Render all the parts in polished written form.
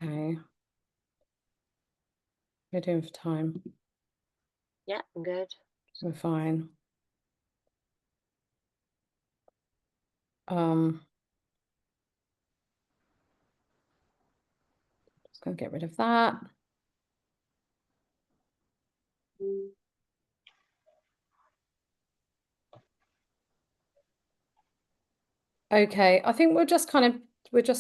Okay. We're doing for time. Yeah, I'm good. We're fine. Just gonna get rid of that. Okay, I think we'll just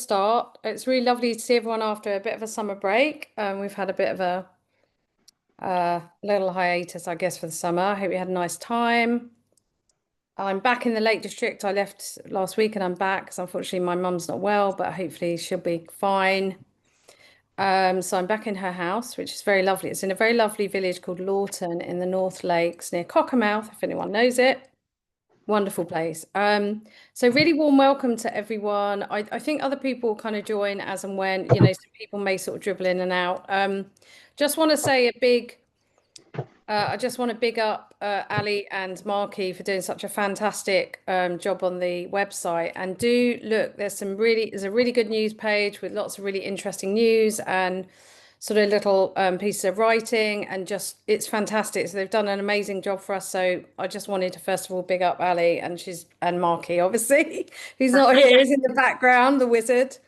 start. It's really lovely to see everyone after a bit of a summer break. We've had a bit of a little hiatus, I guess, for the summer. I hope you had a nice time. I'm back in the Lake District. I left last week and I'm back because unfortunately my mum's not well, but hopefully she'll be fine. So I'm back in her house, which is very lovely. It's in a very lovely village called Lawton in the North Lakes near Cockermouth, if anyone knows it. Wonderful place. So really warm welcome to everyone. I think other people kind of join as and when, some people may sort of dribble in and out. Just want to say I just want to big up Ali and Marky for doing such a fantastic job on the website. And do look, there's a really good news page with lots of really interesting news and sort of little pieces of writing, and just it's fantastic. So they've done an amazing job for us. So I just wanted to first of all big up Ali and Marky, obviously, who's not here, he's in the background, the wizard.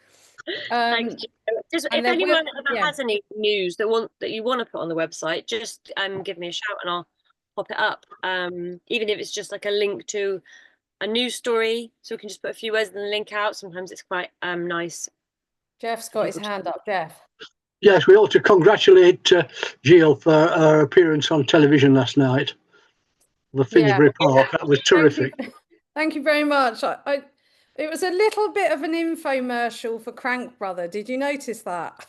Thanks. Just if And then anyone ever has any news that you want to put on the website, just give me a shout and I'll pop it up. Even if it's just like a link to a news story, so we can just put a few words and then link out. Sometimes it's quite nice. Jeff's got his hand up. Jeff. Yes, we ought to congratulate Jill for her appearance on television last night. The Finsbury Park, that was terrific. Thank you very much. It was a little bit of an infomercial for Crank Brother. Did you notice that?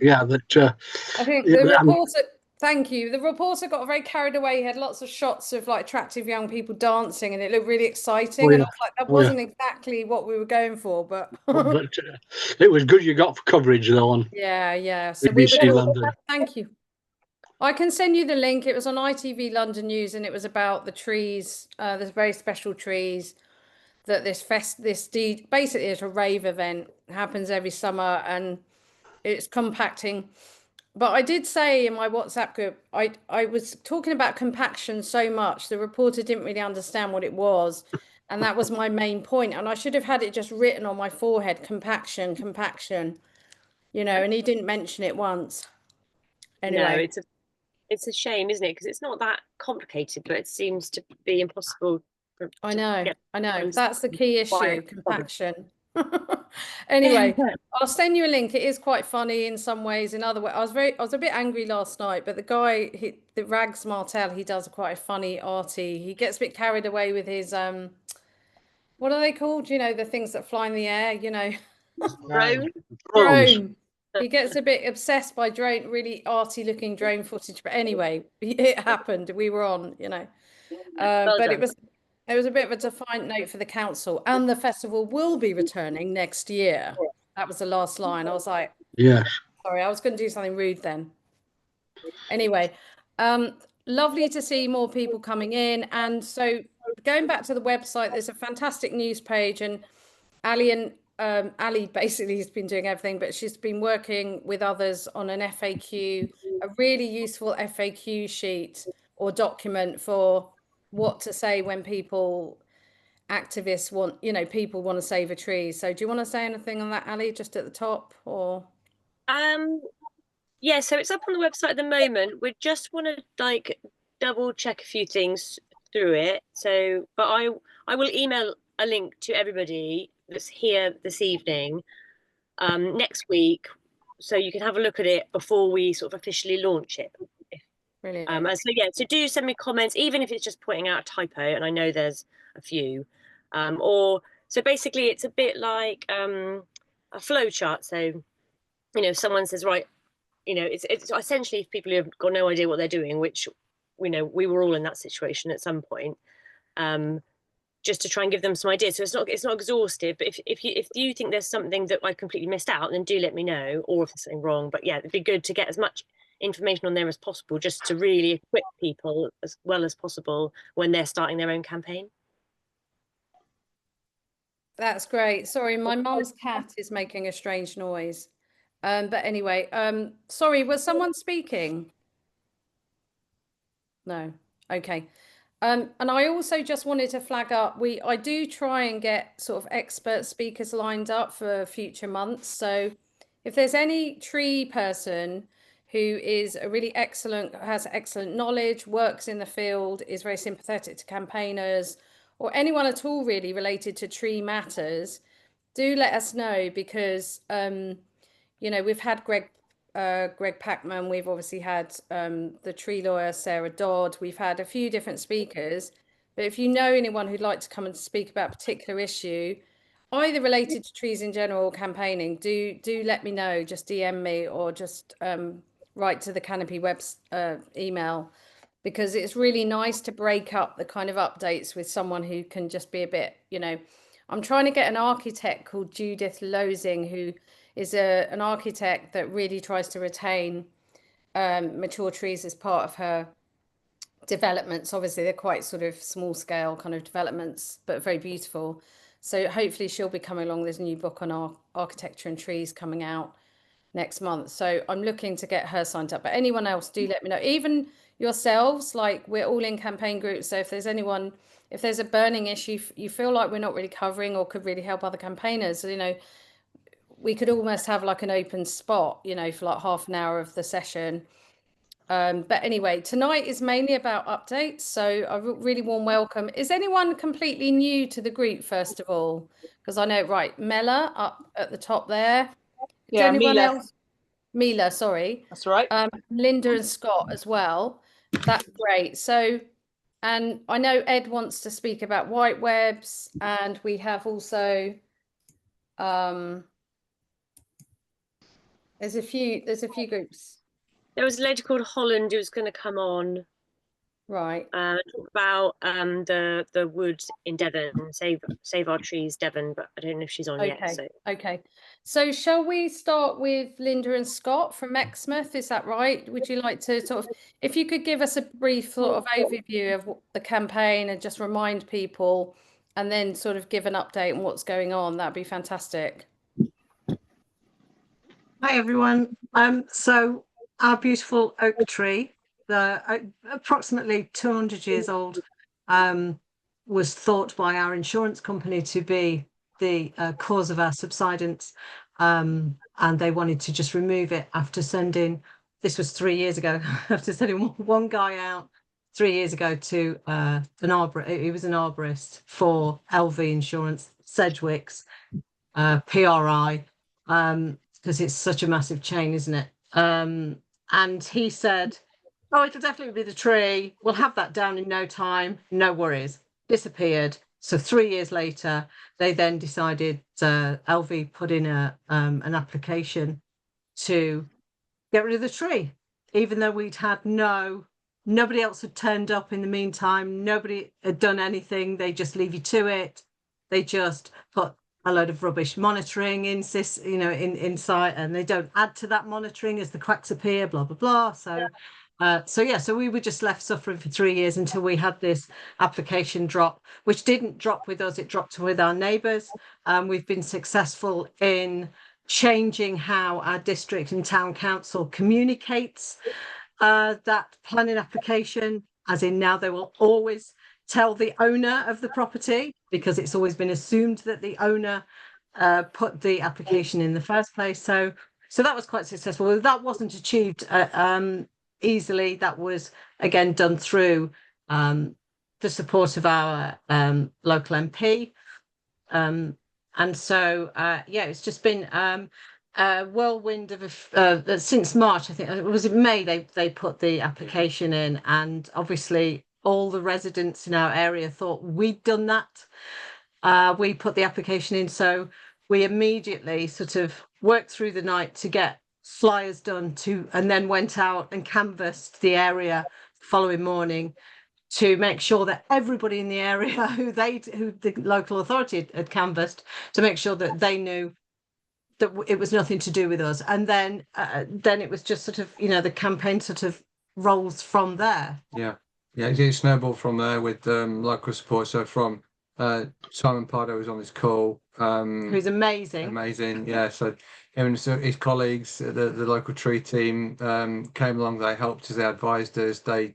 Yeah, I think the reporter. Thank you. The reporter got very carried away. He had lots of shots of like attractive young people dancing, and it looked really exciting. And I was like, that wasn't exactly what we were going for, but it was good you got for coverage though on. Yeah. So BBC London. Thank you. I can send you the link. It was on ITV London News, and it was about the trees. There's very special trees that basically it's a rave event. It happens every summer, and it's compacting. But I did say in my WhatsApp group, I was talking about compaction so much, the reporter didn't really understand what it was. And that was my main point. And I should have had it just written on my forehead, compaction, and he didn't mention it once. Anyway. No, it's a shame, isn't it? Because it's not that complicated, but it seems to be impossible. I know. That's the key issue, compaction. Anyway, I'll send you a link. It is quite funny in some ways. In other ways, I was a bit angry last night, but the guy, the Rags Martel, he does quite a funny arty. He gets a bit carried away with his what are they called? The things that fly in the air. Drone. He gets a bit obsessed by drone, really arty looking drone footage. But anyway, it happened. We were on, but it was a bit of a defiant note for the council, and the festival will be returning next year. That was the last line. I was like, yes. Sorry, I was going to do something rude then. Anyway, lovely to see more people coming in. And so going back to the website, there's a fantastic news page, and Ali basically has been doing everything, but she's been working with others on an FAQ, a really useful FAQ sheet or document for what to say when activists want, people want to save a tree. So do you want to say anything on that, Ali, just at the top, or? Yeah, so it's up on the website at the moment. We just want to double check a few things through it. So, but I will email a link to everybody that's here this evening next week, so you can have a look at it before we sort of officially launch it. Brilliant. So do send me comments, even if it's just pointing out a typo, and I know there's a few. So basically it's a bit like a flow chart. So, if someone says, right, it's essentially if people have got no idea what they're doing, which we were all in that situation at some point. Just to try and give them some ideas. So it's not exhaustive, but if you think there's something that I completely missed out, then do let me know, or if there's something wrong. But yeah, it'd be good to get as much information on there as possible, just to really equip people as well as possible when they're starting their own campaign. That's great. Sorry, my mum's cat is making a strange noise. But anyway, sorry, was someone speaking? No. Okay. And I also just wanted to flag up, I do try and get sort of expert speakers lined up for future months. So if there's any tree person who is a really excellent, has excellent knowledge, works in the field, is very sympathetic to campaigners, or anyone at all really related to tree matters, do let us know, because you know, we've had Greg Packman, we've obviously had the tree lawyer Sarah Dodd, we've had a few different speakers. But if you know anyone who'd like to come and speak about a particular issue, either related to trees in general or campaigning, do let me know. Just DM me, or just write to the Canopy Webs email, because it's really nice to break up the kind of updates with someone who can just be a bit, you know. I'm trying to get an architect called Judith Losing, who is an architect that really tries to retain mature trees as part of her developments. Obviously, they're quite sort of small scale kind of developments, but very beautiful. So hopefully she'll be coming along. There's a new book on architecture and trees coming out next month. So I'm looking to get her signed up. But anyone else, do let me know. Even yourselves, like, we're all in campaign groups. So if there's anyone, if there's a burning issue you feel like we're not really covering or could really help other campaigners, you know, we could almost have like an open spot, you know, for like half an hour of the session. But anyway, tonight is mainly about updates. So a really warm welcome. Is anyone completely new to the group, first of all? Because I know, right, Mela up at the top there. Is Yeah, anyone Mila. else? Mila, sorry. That's right. Linda and Scott as well. That's great. So, and I know Ed wants to speak about Whitewebbs, and we have also there's a few groups. There was a lady called Holland who was going to come on, right? Talk about the wood in Devon, save our trees, Devon. But I don't know if she's on yet. So okay. So shall we start with Linda and Scott from Exmouth? Is that right? Would you like to sort of, if you could give us a brief sort of overview of the campaign and just remind people, and then sort of give an update on what's going on, that'd be fantastic. Hi everyone. So our beautiful oak tree, approximately 200 years old, was thought by our insurance company to be the cause of our subsidence, and they wanted to just remove it after sending, this was 3 years ago, after sending one guy out 3 years ago to an arborist. He was an arborist for LV Insurance, Sedgwick's, PRI, because it's such a massive chain, isn't it? And he said, oh, it'll definitely be the tree. We'll have that down in no time. No worries. Disappeared. So 3 years later, they then decided, LV put in an application to get rid of the tree, even though we'd had nobody else had turned up in the meantime. Nobody had done anything. They just leave you to it. They just put a load of rubbish monitoring in sight, and they don't add to that monitoring as the cracks appear, blah blah blah. So we were just left suffering for 3 years until we had this application drop, which didn't drop with us, it dropped with our neighbours. We've been successful in changing how our district and town council communicates that planning application, as in now they will always tell the owner of the property, because it's always been assumed that the owner put the application in the first place. So that was quite successful. That wasn't achieved easily. That was again done through the support of our local MP. And so it's just been a whirlwind of since March. I think it was in May they put the application in, and obviously all the residents in our area thought we'd done that. We put the application in, so we immediately sort of worked through the night to get flyers done and then went out and canvassed the area the following morning to make sure that everybody in the area who the local authority had canvassed, to make sure that they knew that it was nothing to do with us. And then it was just sort of, the campaign sort of rolls from there. Yeah, it snowballed from there with local support. So from Simon Pardo was on this call. Who's amazing. Amazing, yeah. So him and his colleagues, the local tree team, came along. They helped us, they advised us, they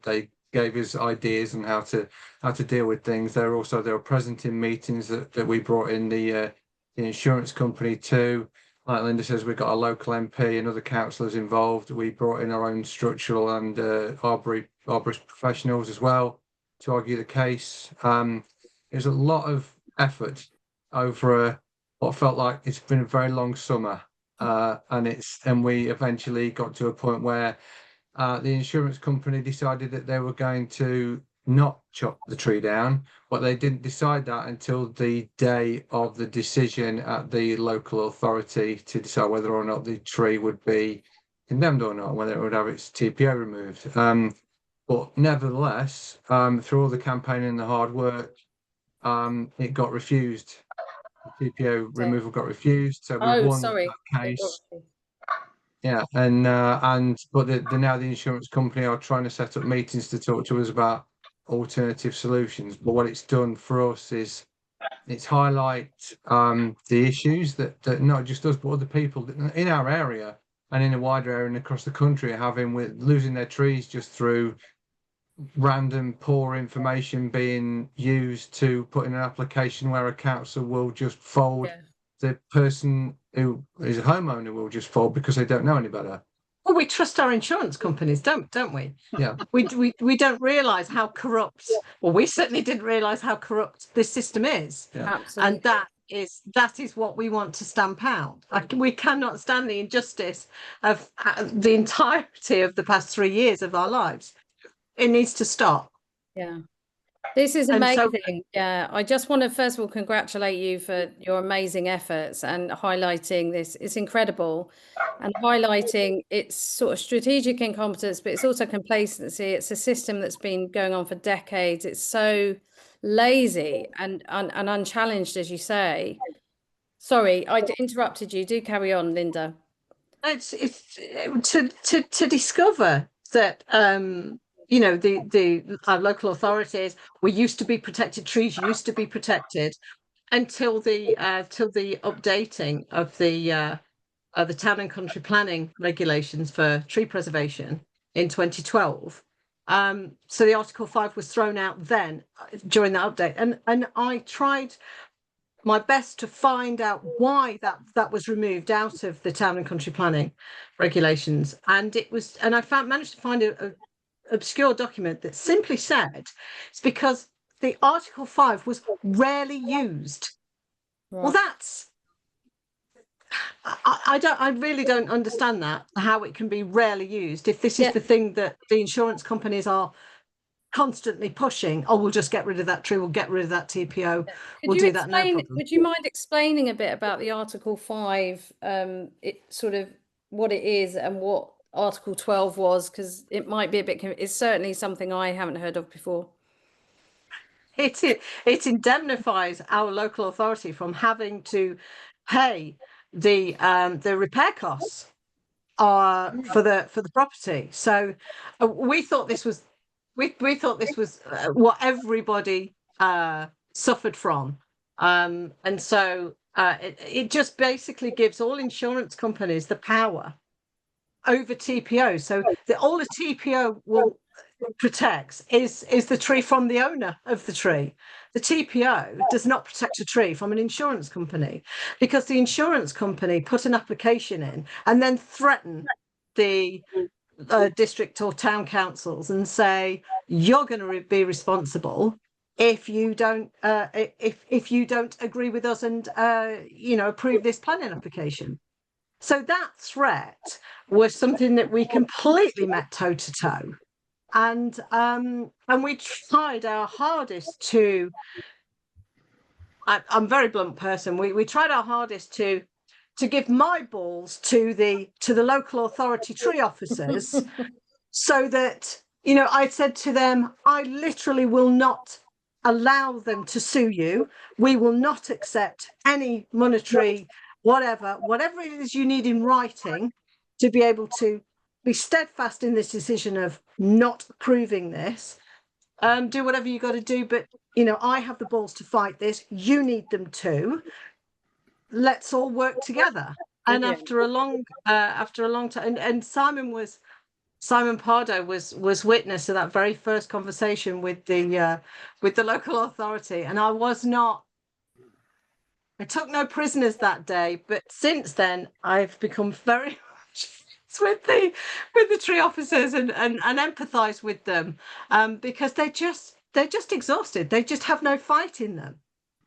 gave us ideas on how to deal with things. They were present in meetings that we brought in the insurance company too. Like Linda says, we've got a local MP and other councillors involved. We brought in our own structural and arborist professionals as well to argue the case. There's a lot of effort over what felt like it's been a very long summer, and we eventually got to a point where the insurance company decided that they were going to not chop the tree down, but they didn't decide that until the day of the decision at the local authority to decide whether or not the tree would be condemned or not, whether it would have its TPO removed. But nevertheless, through all the campaigning and the hard work, it got refused. The TPO removal got refused, so we won that case. Yeah, and but now the insurance company are trying to set up meetings to talk to us about alternative solutions. But what it's done for us is it's highlight the issues that not just us but other people in our area and in a wider area and across the country are having with losing their trees just through random poor information being used to put in an application where a council will just fold. The person who is a homeowner will just fold because they don't know any better. Well, we trust our insurance companies, don't we? Yeah. We don't realise how corrupt, or we certainly didn't realise how corrupt this system is. Yeah. Absolutely. And that is what we want to stamp out. We cannot stand the injustice of the entirety of the past 3 years of our lives. It needs to stop. Yeah. This is amazing. Yeah, I just want to first of all congratulate you for your amazing efforts and highlighting this. It's incredible, and highlighting its sort of strategic incompetence, but it's also complacency. It's a system that's been going on for decades. It's so lazy and unchallenged, as you say. Sorry, I interrupted you. Do carry on, Linda. It's to discover that our local authorities were used to be protected, trees used to be protected until the updating of the town and country planning regulations for tree preservation in 2012. So the Article 5 was thrown out then during that update, and I tried my best to find out why that was removed out of the town and country planning regulations, and I managed to find a obscure document that simply said it's because the Article 5 was rarely used. Right. Well, I really don't understand that, how it can be rarely used if this is the thing that the insurance companies are constantly pushing. Oh, we'll just get rid of that tree, we'll get rid of that TPO, we'll do that, no problem. Would you mind explaining a bit about the Article 5, it sort of what it is and what Article 12 was, because it might be a bit, it's certainly something I haven't heard of before. It indemnifies our local authority from having to pay the repair costs for the property. So we thought this was what everybody suffered from, and so it just basically gives all insurance companies the power over TPO. So all a TPO will protects is the tree from the owner of the tree. The TPO does not protect a tree from an insurance company, because the insurance company put an application in and then threaten the district or town councils and say, you're going to be responsible if you don't if you don't agree with us and approve this planning application. So that threat was something that we completely met toe to toe, and we tried our hardest to. I'm a very blunt person. We tried our hardest to give my balls to the local authority tree officers, so that I said to them, I literally will not allow them to sue you. We will not accept any monetary whatever it is you need in writing to be able to be steadfast in this decision of not approving this. Do whatever you got to do, but I have the balls to fight this. You need them too. Let's all work together. And Brilliant. after a long time, and Simon Pardo was witness to that very first conversation with the local authority, and I took no prisoners that day, but since then I've become very much with the tree officers and empathise with them, because they're just exhausted. They just have no fight in them.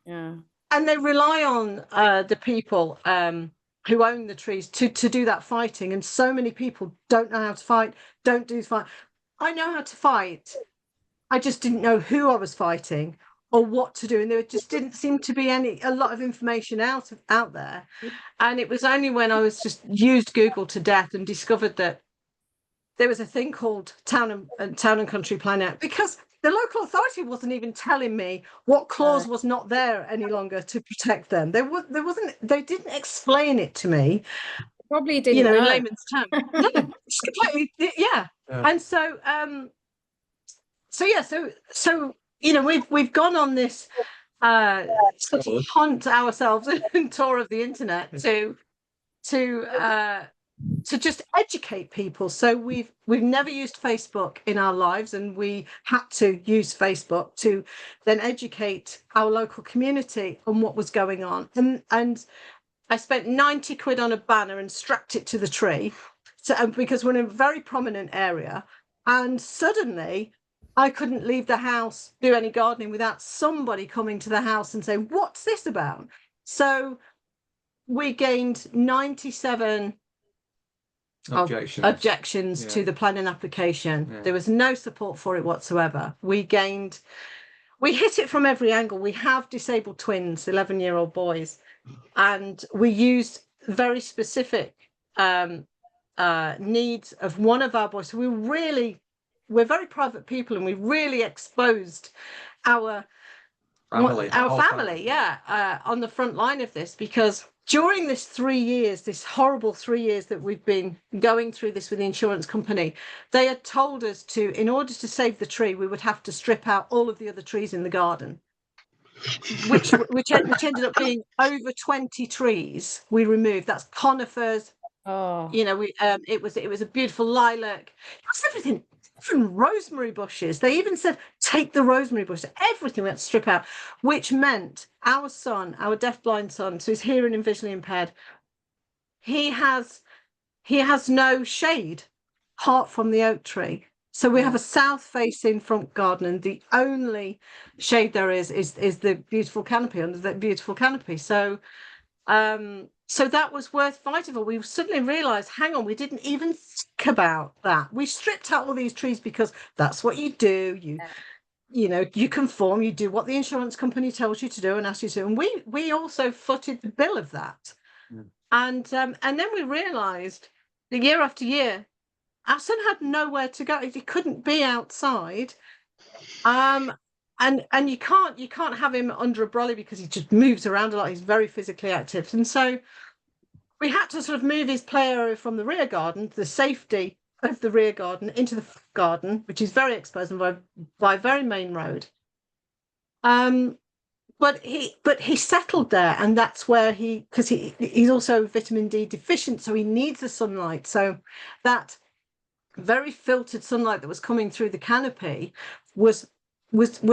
Yeah. And they rely on the people who own the trees to do that fighting. And so many people don't know how to fight, don't do fight. I know how to fight. I just didn't know who I was fighting or what to do. And there just didn't seem to be a lot of information out there. And it was only when I was just used Google to death and discovered that there was a thing called Town and Country Plan Act, because the local authority wasn't even telling me what clause was not there any longer to protect them. There wasn't. They didn't explain it to me. Probably didn't know. In layman's terms. No, it's completely, yeah. And so, we've gone on this sort of hunt ourselves and tour of the internet to just educate people. So we've never used Facebook in our lives, and we had to use Facebook to then educate our local community on what was going on. And I spent 90 quid on a banner and strapped it to the tree, because we're in a very prominent area, and suddenly I couldn't leave the house, do any gardening without somebody coming to the house and saying, what's this about? So we gained 97 objections to the planning application. Yeah. There was no support for it whatsoever. We hit it from every angle. We have disabled twins, 11-year-old boys, and we used very specific needs of one of our boys. So we're very private people, and we really exposed our family, on the front line of this, because during this 3 years, this horrible 3 years that we've been going through this with the insurance company, they had told us in order to save the tree, we would have to strip out all of the other trees in the garden, which ended up being over 20 trees we removed. That's conifers. Oh, it was a beautiful lilac. It was everything. From rosemary bushes. They even said, take the rosemary bushes. Everything we had to strip out, which meant our son, our deafblind son, so he's hearing and visually impaired, he has no shade apart from the oak tree. So we have a south-facing front garden, and the only shade there is the beautiful canopy, under that beautiful canopy. So so that was worth fighting for. We suddenly realised, hang on, we didn't even think about that. We stripped out all these trees because that's what you do. You conform, you do what the insurance company tells you to do and asks you to. And we also footed the bill of that. Yeah. And then we realised that year after year, our son had nowhere to go. He couldn't be outside. And you can't have him under a brolly because he just moves around a lot. He's very physically active. And so we had to sort of move his play area from the rear garden, the safety of the rear garden, into the garden, which is very exposed and by a very main road. But he settled there, and that's where because he's also vitamin D deficient, so he needs the sunlight. So that very filtered sunlight that was coming through the canopy was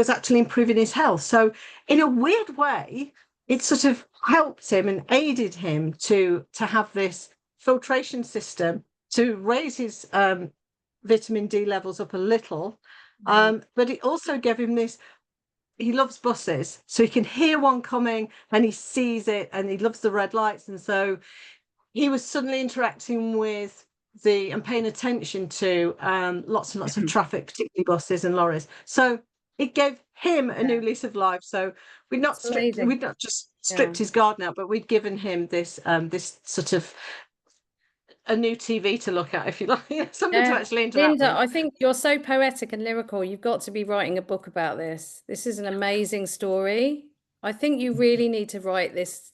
actually improving his health. So in a weird way, it sort of helped him and aided him to have this filtration system to raise his vitamin D levels up a little. But it also gave him this, he loves buses, so he can hear one coming and he sees it, and he loves the red lights. And so he was suddenly interacting with and paying attention to lots and lots of traffic, particularly buses and lorries. So it gave him a new lease of life. So we'd not just stripped his garden out, but we'd given him this sort of a new TV to look at, if you like, something to actually interact Linda, with. I think you're so poetic and lyrical. You've got to be writing a book about this. This is an amazing story. I think you really need to write this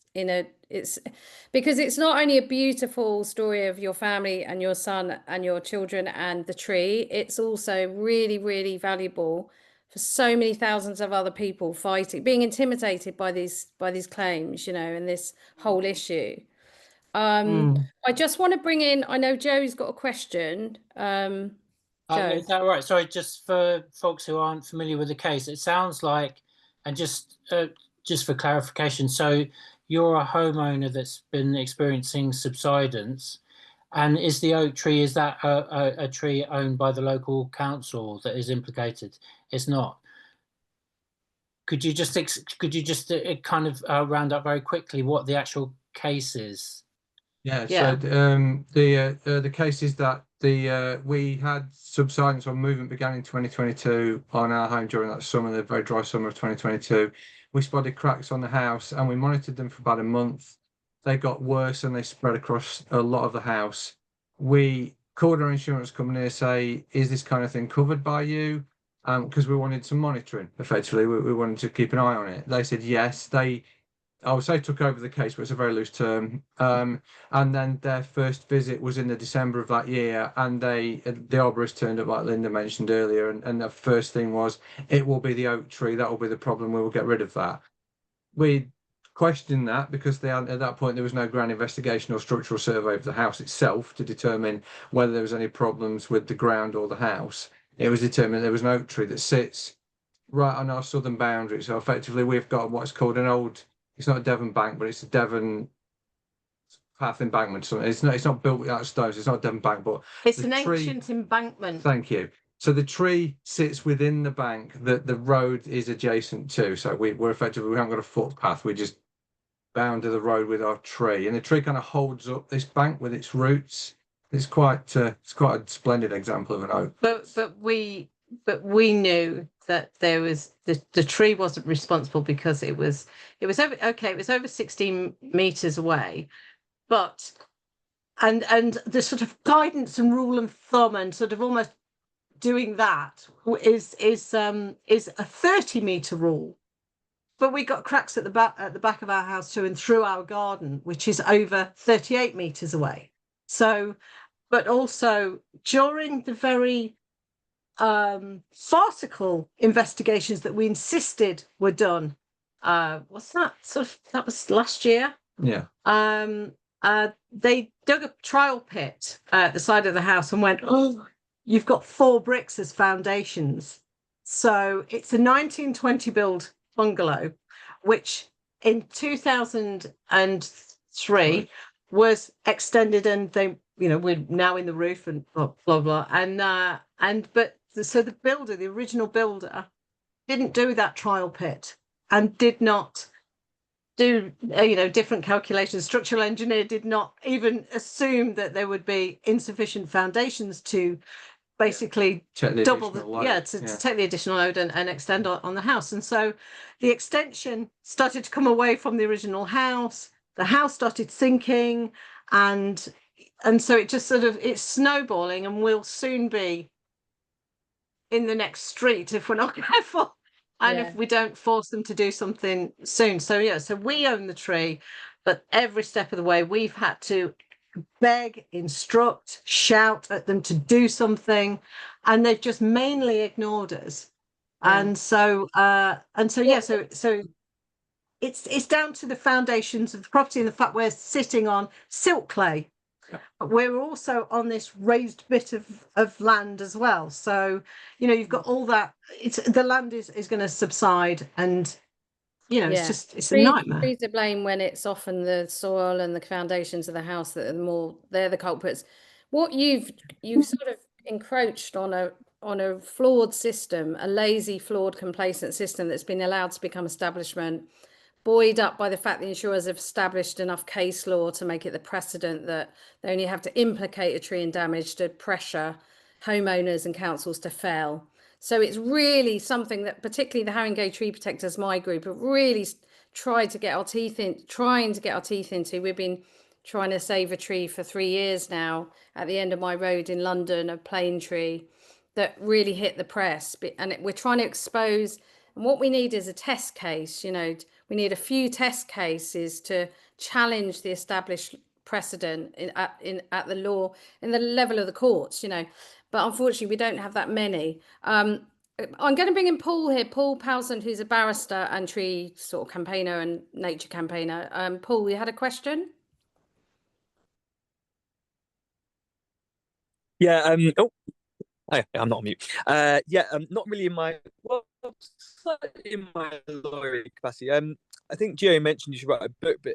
because it's not only a beautiful story of your family and your son and your children and the tree, it's also really, really valuable for so many thousands of other people being intimidated by these claims, and this whole issue. I just want to bring in, I know Joe's got a question. Joe. Is that right? Sorry, just for folks who aren't familiar with the case, it sounds like, and just for clarification, so you're a homeowner that's been experiencing subsidence, and is the oak tree, is that a tree owned by the local council that is implicated? It's not. Could you just kind of round up very quickly what the actual case is? Yeah. Yeah. So the case is that we had subsidence when movement began in 2022 on our home during that summer, the very dry summer of 2022. We spotted cracks on the house and we monitored them for about a month. They got worse and they spread across a lot of the house. We called our insurance company to say, is this kind of thing covered by you? Because we wanted some monitoring, effectively. We wanted to keep an eye on it. They said yes. I would say took over the case, but it's a very loose term. And then their first visit was in the December of that year, and the arborist turned up, like Linda mentioned earlier, and the first thing was, it will be the oak tree, that will be the problem, we will get rid of that. We questioned that because at that point there was no ground investigation or structural survey of the house itself to determine whether there was any problems with the ground or the house. It was determined there was an oak tree that sits right on our southern boundary. So effectively we've got what's called an old, it's not a Devon bank, but it's a Devon path embankment. So it's not built out of stones. It's not a Devon bank, but it's an ancient embankment. Thank you. So the tree sits within the bank that the road is adjacent to. So we're effectively, we haven't got a footpath. We just bound to the road with our tree, and the tree kind of holds up this bank with its roots. It's quite a splendid example of an oak. But we knew that there was the tree wasn't responsible because it was over 16 meters away, but and the sort of guidance and rule of thumb and sort of almost doing that is a 30-meter rule. But we got cracks at the back of our house too, and through our garden, which is over 38 meters away. So, but also during the very farcical investigations that we insisted were done, that was last year? Yeah. They dug a trial pit at the side of the house and went, oh, you've got 4 bricks as foundations. So it's a 1920 build bungalow, which in 2003 was extended, and they, we're now in the roof and blah blah blah. So the original builder, didn't do that trial pit and did not do different calculations. Structural engineer did not even assume that there would be insufficient foundations to basically double to take the additional load and extend on the house. And so the extension started to come away from the original house. The house started sinking, and so it just it's snowballing, and we'll soon be in the next street if we're not careful, and if we don't force them to do something soon. So so we own the tree, but every step of the way we've had to beg, instruct, shout at them to do something, and they've just mainly ignored us. So it's down to the foundations of the property and the fact we're sitting on silt clay. But we're also on this raised bit of land as well. So you've got all that. The land is going to subside, and it's a nightmare. Trees to blame when it's often the soil and the foundations of the house that are they're the culprits. What you've sort of encroached on a flawed system, a lazy, flawed, complacent system that's been allowed to become establishment, buoyed up by the fact the insurers have established enough case law to make it the precedent that they only have to implicate a tree in damage to pressure homeowners and councils to fail. So it's really something that particularly the Haringey Tree Protectors, my group, have really trying to get our teeth into. We've been trying to save a tree for 3 years now at the end of my road in London, a plane tree that really hit the press. And we're trying to expose, and what we need is a test case. We need a few test cases to challenge the established precedent at the law, in the level of the courts, but unfortunately we don't have that many. I'm going to bring in Paul here, Paul Powson, who's a barrister and tree sort of campaigner and nature campaigner. Paul, you had a question? Yeah. Oh, I'm not on mute. Yeah. Not really in my slightly in my lawyer capacity. I think Gio mentioned you should write a book, but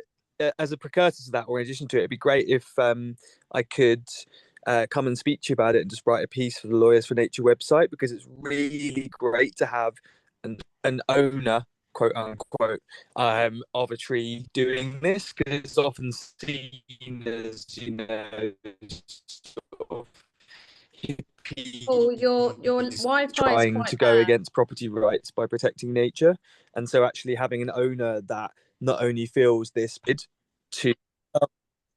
as a precursor to that, or in addition to it, it'd be great if I could come and speak to you about it and just write a piece for the Lawyers for Nature website, because it's really great to have an owner, quote unquote, of a tree doing this, because it's often seen as, sort of Oh, your hippies Wi-Fi is trying quite to go bad. against property rights by protecting nature. And so actually having an owner that not only feels this bid to, I'm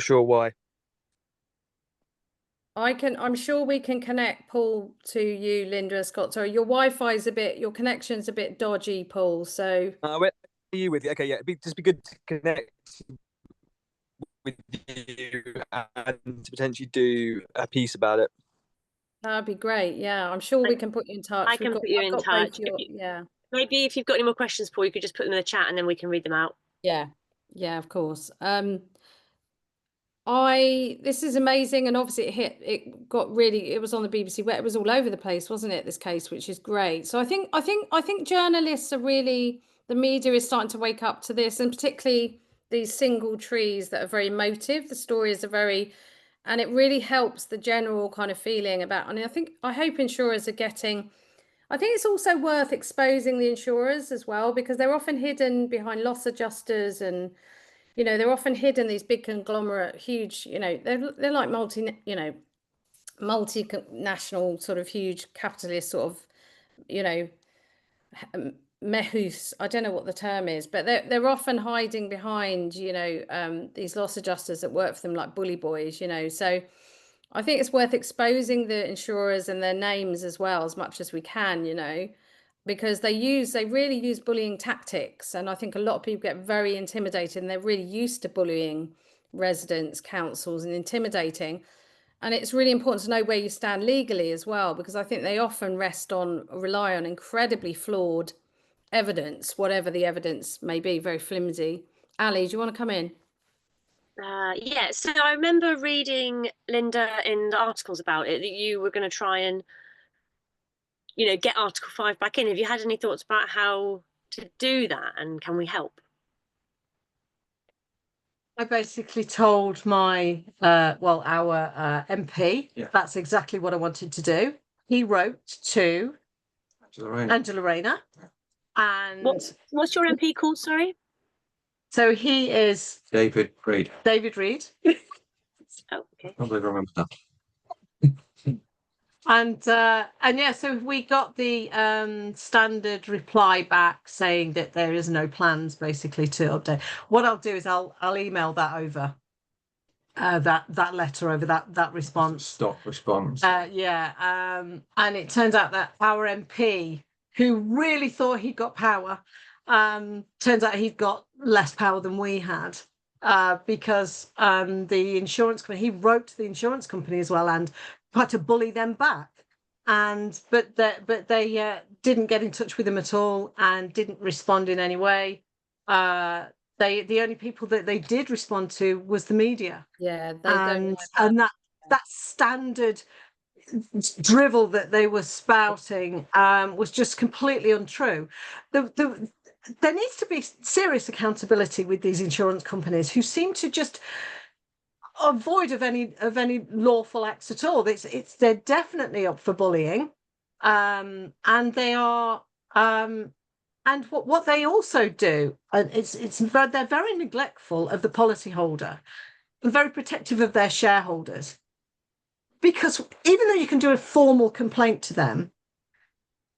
sure why. I'm sure we can connect Paul to you, Linda, Scott. Sorry, your Wi-Fi is your connection's a bit dodgy, Paul. So Where are you with it? Okay, yeah, just be good to connect with you and potentially do a piece about it. that'd be great. Yeah, I'm sure we can put you in touch. I can put you in touch. Yeah. Maybe if you've got any more questions, Paul, you could just put them in the chat and then we can read them out. Yeah, of course. This is amazing, and obviously it was on the BBC, where it was all over the place, wasn't it, this case, which is great. So I think journalists are really, the media is starting to wake up to this, and particularly these single trees that are very emotive. The stories are very, and it really helps the general kind of feeling about, and I hope insurers are getting, I think it's also worth exposing the insurers as well, because they're often hidden behind loss adjusters, and they're often hidden, these big conglomerate, huge, they're like multinational sort of huge capitalist sort of, mehus. I don't know what the term is, but they're often hiding behind, these loss adjusters that work for them, like bully boys, So I think it's worth exposing the insurers and their names as well, as much as we can, because they really use bullying tactics. And I think a lot of people get very intimidated, and they're really used to bullying residents, councils, and intimidating. And it's really important to know where you stand legally as well, because I think they often rely on incredibly flawed evidence, whatever the evidence may be, very flimsy. Ali, do you want to come in? Yeah, so I remember reading, Linda, in the articles about it, that you were going to try and get Article 5 back in. Have you had any thoughts about how to do that, and can we help? I basically told our MP, that's exactly what I wanted to do. He wrote to Angela Rayner. And what's your MP called, sorry? So he is David Reed. Oh, okay. I believe I remember that. And yeah, so we got the standard reply back saying that there is no plans basically to update. What I'll do is I'll email that over. That letter over, that response. Stop response. And it turns out that our MP, who really thought he'd got power, turns out he'd got less power than we had, because the insurance company, he wrote to the insurance company as well and tried to bully them back. But they didn't get in touch with him at all and didn't respond in any way. The only people that they did respond to was the media. Yeah, and that standard drivel that they were spouting was just completely untrue. There needs to be serious accountability with these insurance companies who seem to just avoid of any lawful acts at all. They're definitely up for bullying, and they are. And what they also do, they're very neglectful of the policyholder and very protective of their shareholders. Because even though you can do a formal complaint to them,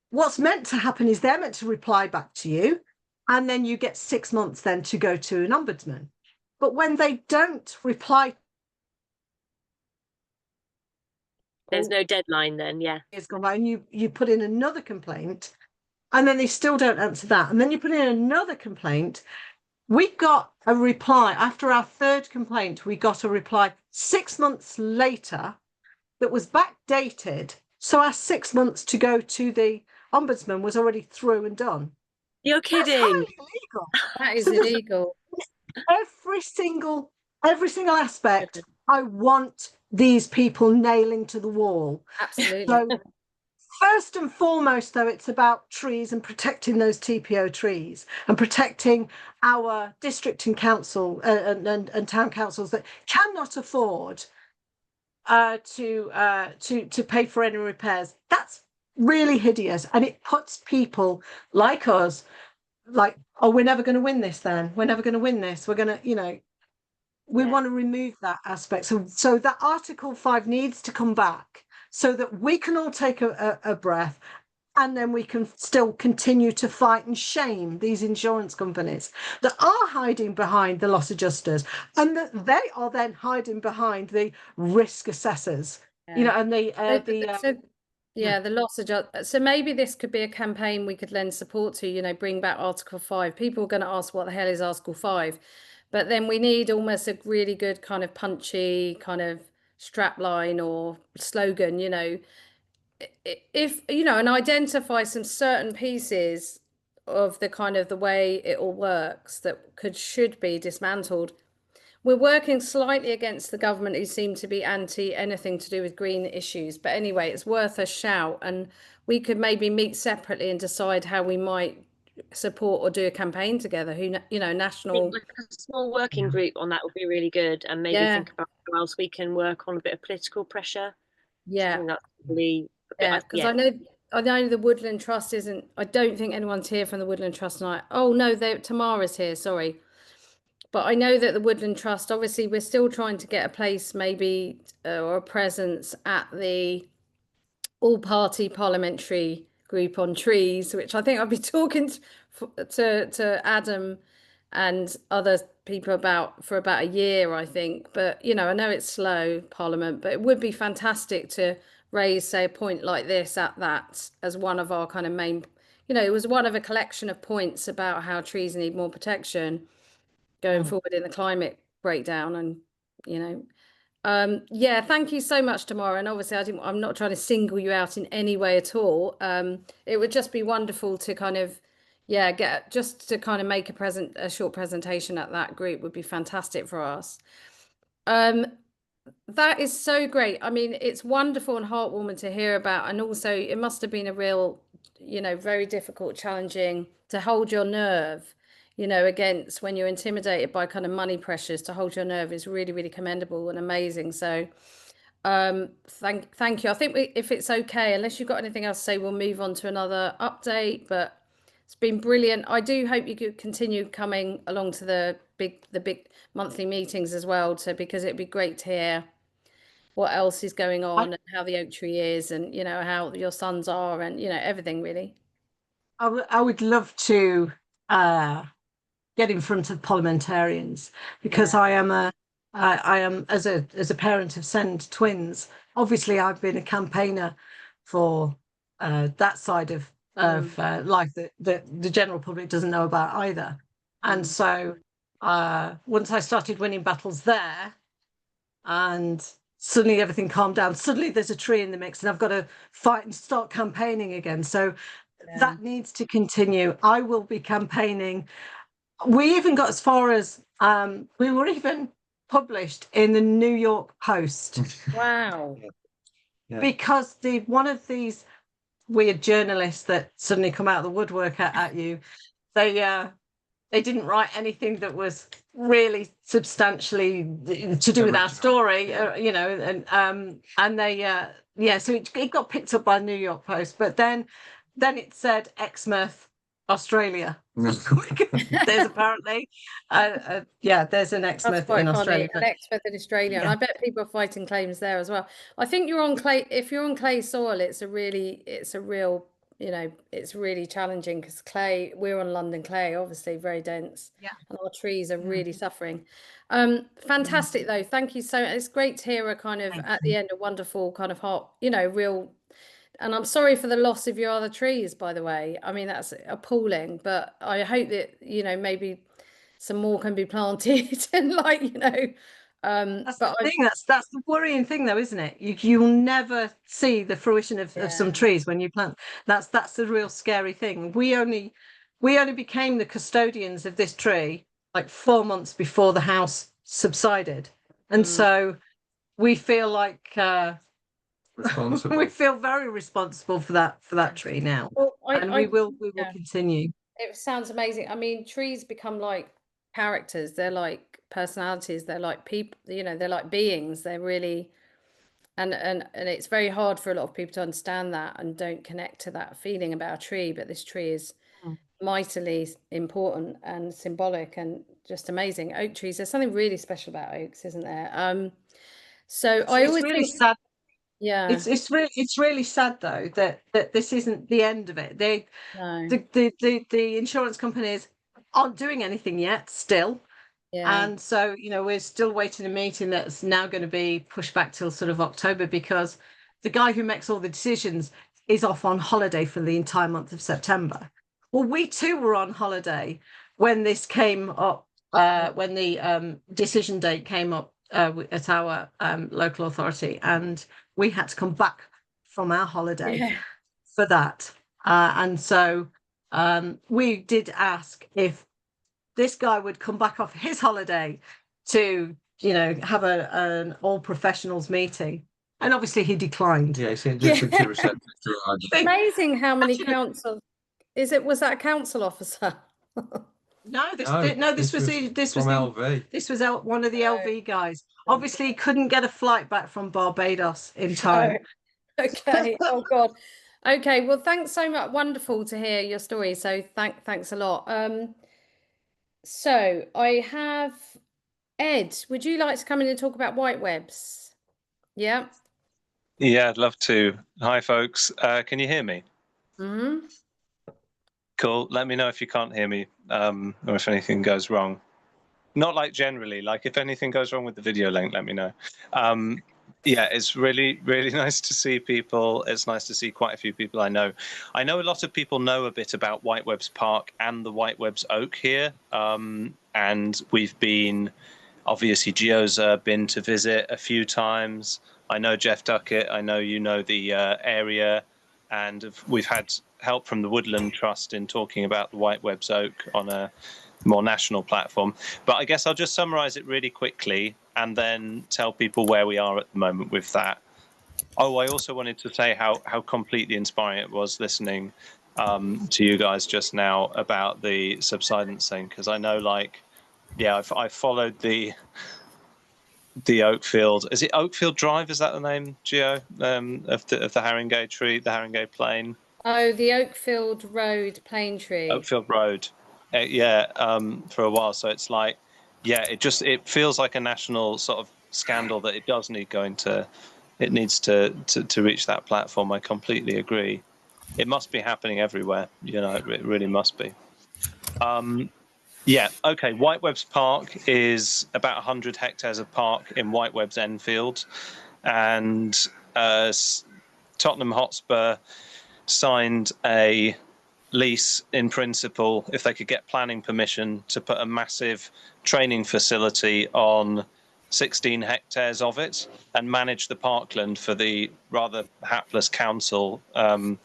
what's meant to happen is they're meant to reply back to you, and then you get 6 months then to go to an ombudsman. But when they don't reply, there's no deadline then, yeah. It's gone by, and you put in another complaint, and then they still don't answer that. And then you put in another complaint. We got a reply after our third complaint. We got a reply 6 months later that was backdated. So our 6 months to go to the ombudsman was already through and done. You're kidding. That's highly illegal. That is illegal. Every single aspect. I want these people nailing to the wall. Absolutely. So first and foremost, though, it's about trees and protecting those TPO trees and protecting our district and council and town councils that cannot afford to pay for any repairs. That's really hideous, and it puts people like us like, oh, we're never going to win this. Then we're never going to win this. We're going to, we want to remove that aspect. So that Article 5 needs to come back so that we can all take a breath, and then we can still continue to fight and shame these insurance companies that are hiding behind the loss adjusters, and that they are then hiding behind the risk assessors. And the loss adjust. So maybe this could be a campaign we could lend support to, bring back Article 5. People are going to ask what the hell is Article 5, but then we need almost a really good kind of punchy kind of strapline or slogan, if and identify some certain pieces of the kind of the way it all works that should be dismantled. We're working slightly against the government, who seem to be anti anything to do with green issues, but anyway, it's worth a shout, and we could maybe meet separately and decide how we might support or do a campaign together. National, like a small working group on that would be really good, and maybe think about how else we can work on a bit of political pressure. I think that's really because I know the Woodland Trust isn't. I don't think anyone's here from the Woodland Trust tonight. Oh no, Tamara's here. Sorry, but I know that the Woodland Trust. Obviously, we're still trying to get a place, maybe or a presence at the all-party parliamentary group on trees, which I think I'll be talking to Adam and other people about for about a year, I think. But I know it's slow, Parliament, but it would be fantastic to raise, say, a point like this at that as one of our kind of main, it was one of a collection of points about how trees need more protection going forward in the climate breakdown. And thank you so much, Tamara. And obviously I'm not trying to single you out in any way at all. It would just be wonderful to kind of make a short presentation at that group would be fantastic for us. That is so great. I mean, it's wonderful and heartwarming to hear about. And also it must have been a real, very difficult, challenging to hold your nerve, against when you're intimidated by kind of money pressures. To hold your nerve is really, really commendable and amazing. So thank you. I think if it's okay, unless you've got anything else to say, we'll move on to another update. But it's been brilliant. I do hope you could continue coming along to the big monthly meetings as well, because it'd be great to hear what else is going on and how the oak tree is, and how your sons are, and everything really. I would love to get in front of parliamentarians, because I am as a parent of send twins. Obviously, I've been a campaigner for that side of life that the general public doesn't know about either. And so once I started winning battles there, and suddenly everything calmed down, suddenly there's a tree in the mix, and I've got to fight and start campaigning again. So that needs to continue. I will be campaigning. We even got as far as we were even published in the New York Post. Wow. Because one of these weird journalists that suddenly come out of the woodwork at you, they didn't write anything that was really substantially to do with our story, and they so it got picked up by the New York Post, but then it said Exmouth, Australia. There's apparently there's an Exmouth in Australia. An Exmouth in Australia, and I bet people are fighting claims there as well. I think you're on clay. If you're on clay soil, it's a real it's really challenging, because we're on London clay, obviously very dense, and our trees are really suffering. Fantastic though, thank you so much. It's great to hear a kind of at the end a wonderful kind of heart, real. And I'm sorry for the loss of your other trees, by the way. I mean, that's appalling, but I hope that maybe some more can be planted and that's the thing. That's the worrying thing, though, isn't it? You'll never see the fruition of some trees when you plant. That's the real scary thing. We only became the custodians of this tree like 4 months before the house subsided, and so we feel like Responsible. we feel very responsible for that tree now, Well, and we will yeah. continue. It sounds amazing. I mean, trees become like characters. They're like personalities. They're like people, you know, they're like beings. They're really, and it's very hard for a lot of people to understand that and don't connect to that feeling about a tree. But this tree is mightily important and symbolic and just amazing. Oak trees, there's something really special about oaks, isn't there? So I always really think, sad. yeah, It's really sad though that this isn't the end of it. no, The insurance companies aren't doing anything yet still. yeah, And so, you know, we're still waiting a meeting that's now going to be pushed back till sort of October, because the guy who makes all the decisions is off on holiday for the entire month of September. Well, we too were on holiday when this came up, when the decision date came up at our local authority, and we had to come back from our holiday yeah. for that. And so we did ask if this guy would come back off his holiday to, you know, have an all professionals meeting, and obviously he declined. Yeah, he seemed just Yeah. too receptive to it. Amazing how many Actually- council was that a council officer? No, this was from LV. This was one of the No. LV guys. Obviously, he couldn't get a flight back from Barbados in time. Oh, okay. Oh God. Okay. Well, thanks so much. Wonderful to hear your story. So thanks a lot. So I have Ed. Would you like to come in and talk about Whitewebbs? Yeah. Yeah, I'd love to. Hi, folks. Can you hear me? Hmm. Cool. Let me know if you can't hear me, or if anything goes wrong. Not like generally, like if anything goes wrong with the video link, let me know. Yeah, it's really, really nice to see people. It's nice to see quite a few people I know. I know a lot of people know a bit about Whitewebbs Park and the Whitewebbs Oak here. And we've been, obviously, Gio's been to visit a few times. I know Jeff Duckett. I know you know the area. And we've had help from the Woodland Trust in talking about the Whitewebbs Oak on a more national platform. But I guess I'll just summarize it really quickly and then tell people where we are at the moment with that. Oh, I also wanted to say how completely inspiring it was listening to you guys just now about the subsidence thing, because I know, like, yeah, I followed the Oakfield. Is it Oakfield Drive? Is that the name, Gio? Of the Haringey tree, the Haringey Plain. Oh, the Oakfield Road plane tree. Oakfield Road. Yeah, for a while. So it's like, yeah, it feels like a national sort of scandal that it does need it needs to reach that platform. I completely agree. It must be happening everywhere. You know, it really must be. Yeah, okay. Whitewebbs Park is about 100 hectares of park in Whitewebbs Enfield, and Tottenham Hotspur signed a lease in principle, if they could get planning permission, to put a massive training facility on 16 hectares of it and manage the parkland for the rather hapless council on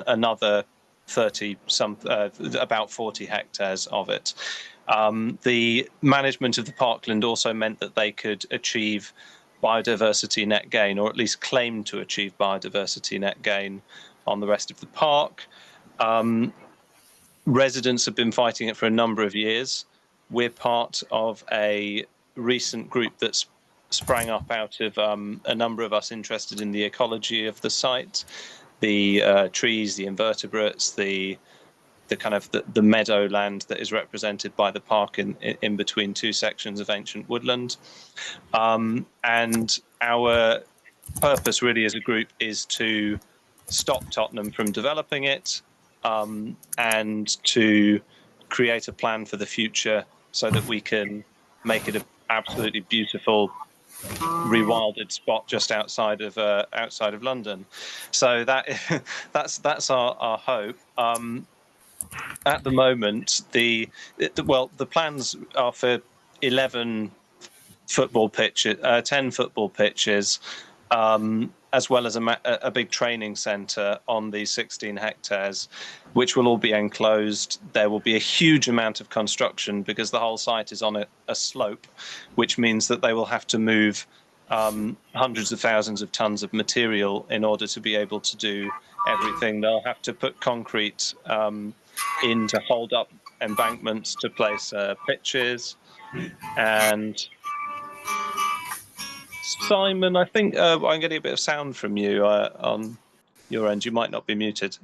another 30 about 40 hectares of it. The management of the parkland also meant that they could achieve biodiversity net gain, or at least claim to achieve biodiversity net gain on the rest of the park. Residents have been fighting it for a number of years. We're part of a recent group that's sprang up out of a number of us interested in the ecology of the site, the trees, the invertebrates, the kind of the meadowland that is represented by the park in between two sections of ancient woodland. And our purpose really as a group is to stop Tottenham from developing it, and to create a plan for the future so that we can make it an absolutely beautiful rewilded spot just outside of London. So that's our hope. At the moment, the plans are for 11 football pitches, 10 football pitches, as well as a big training centre on these 16 hectares, which will all be enclosed. There will be a huge amount of construction because the whole site is on a slope, which means that they will have to move hundreds of thousands of tons of material in order to be able to do everything. They'll have to put concrete in to hold up embankments to place pitches. And Simon, I think I'm getting a bit of sound from you on your end. You might not be muted.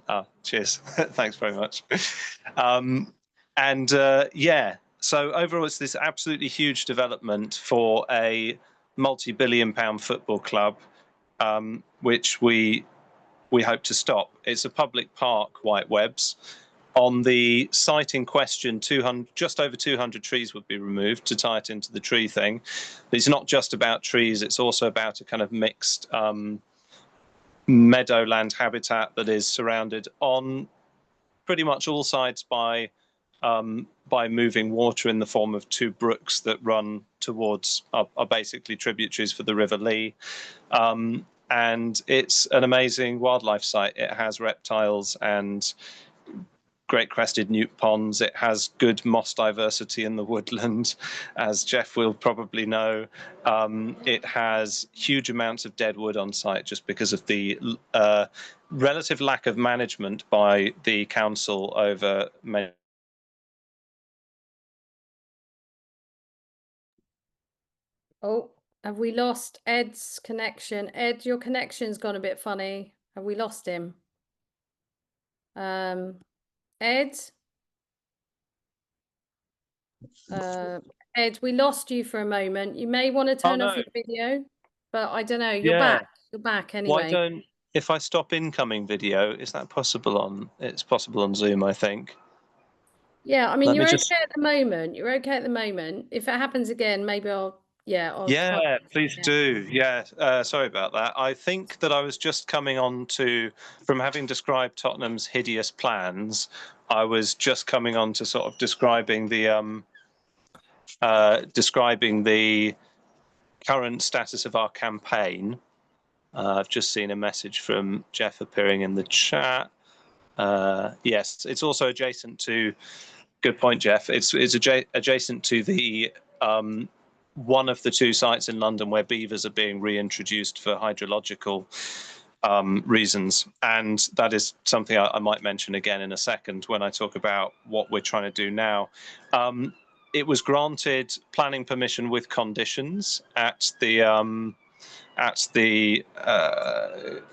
Cheers. Thanks very much. Yeah, so overall, it's this absolutely huge development for a multi-billion-pound football club, which we hope to stop. It's a public park, Whitewebbs. On the site in question, just over 200 trees would be removed to tie it into the tree thing. But it's not just about trees, it's also about a kind of mixed meadowland habitat that is surrounded on pretty much all sides by moving water in the form of two brooks that run towards, are basically tributaries for the River Lee. And it's an amazing wildlife site. It has reptiles and great crested newt ponds. It has good moss diversity in the woodland, as Jeff will probably know. It has huge amounts of dead wood on site just because of the relative lack of management by the council over many. Oh, have we lost Ed's connection? Ed, your connection's gone a bit funny. Have we lost him? Ed? Ed, we lost you for a moment. You may want to turn off your video, but I don't know. You're back. You're back anyway. If I stop incoming video, is that possible on, it's possible on Zoom, I think. Yeah, I mean, you're okay at the moment. You're okay at the moment. If it happens again, maybe I'll yeah, please do. Yeah, sorry about that. I think that I was just coming on to, from having described Tottenham's hideous plans, I was just coming on to sort of describing the current status of our campaign. I've just seen a message from Jeff appearing in the chat. Yes, it's also adjacent to, good point, Jeff. It's adjacent to the one of the two sites in London where beavers are being reintroduced for hydrological reasons. And that is something I might mention again in a second when I talk about what we're trying to do now. It was granted planning permission with conditions at the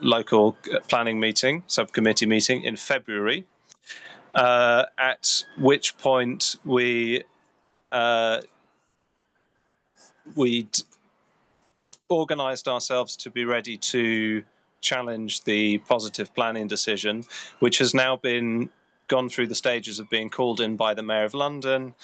local planning meeting, subcommittee meeting in February, at which point we'd organised ourselves to be ready to challenge the positive planning decision, which has now been gone through the stages of being called in by the Mayor of London,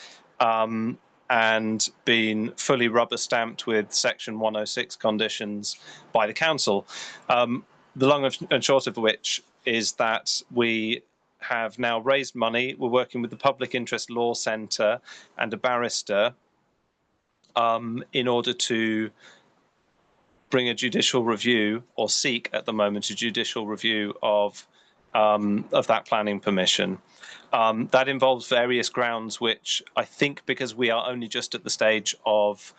and been fully rubber stamped with Section 106 conditions by the council. The long and short of which is that we have now raised money. We're working with the Public Interest Law Centre and a barrister in order to bring a judicial review, or seek at the moment a judicial review of that planning permission. That involves various grounds, which I think, because we are only just at the stage of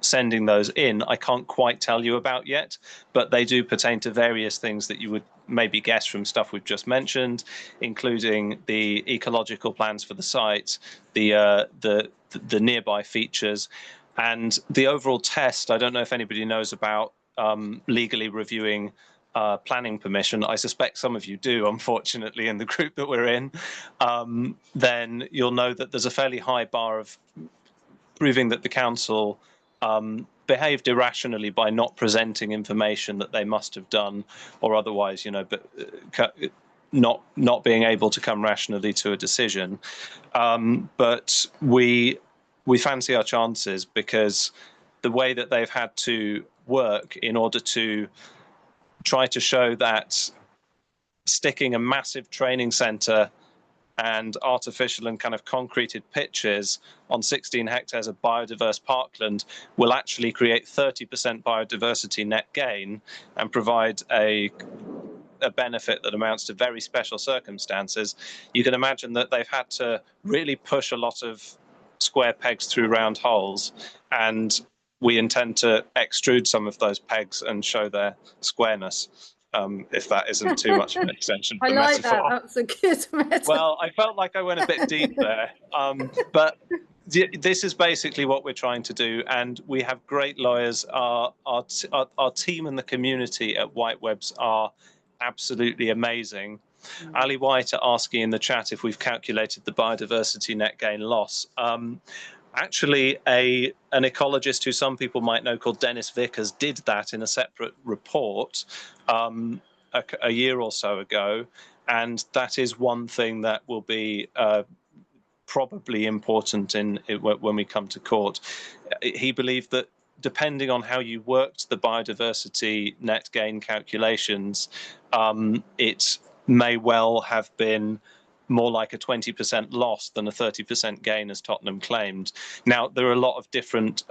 sending those in, I can't quite tell you about yet, but they do pertain to various things that you would maybe guess from stuff we've just mentioned, including the ecological plans for the site, the nearby features, and the overall test. I don't know if anybody knows about legally reviewing planning permission. I suspect some of you do, unfortunately, in the group that we're in. Then you'll know that there's a fairly high bar of proving that the council behaved irrationally by not presenting information that they must have done, or otherwise, but not being able to come rationally to a decision. But we fancy our chances, because the way that they've had to work in order to try to show that sticking a massive training centre and artificial and kind of concreted pitches on 16 hectares of biodiverse parkland will actually create 30% biodiversity net gain and provide a benefit that amounts to very special circumstances. You can imagine that they've had to really push a lot of square pegs through round holes, and we intend to extrude some of those pegs and show their squareness, if that isn't too much of an extension of I the like metaphor. that. That's a good metaphor. Well, I felt like I went a bit deep there, but this is basically what we're trying to do, and we have great lawyers. Our team and the community at Whitewebbs are absolutely amazing. Ali White are asking in the chat if we've calculated the biodiversity net gain loss. Actually, an ecologist who some people might know called Dennis Vickers did that in a separate report a year or so ago, and that is one thing that will be probably important when we come to court. He believed that depending on how you worked the biodiversity net gain calculations, it may well have been more like a 20% loss than a 30% gain, as Tottenham claimed. Now, there are a lot of different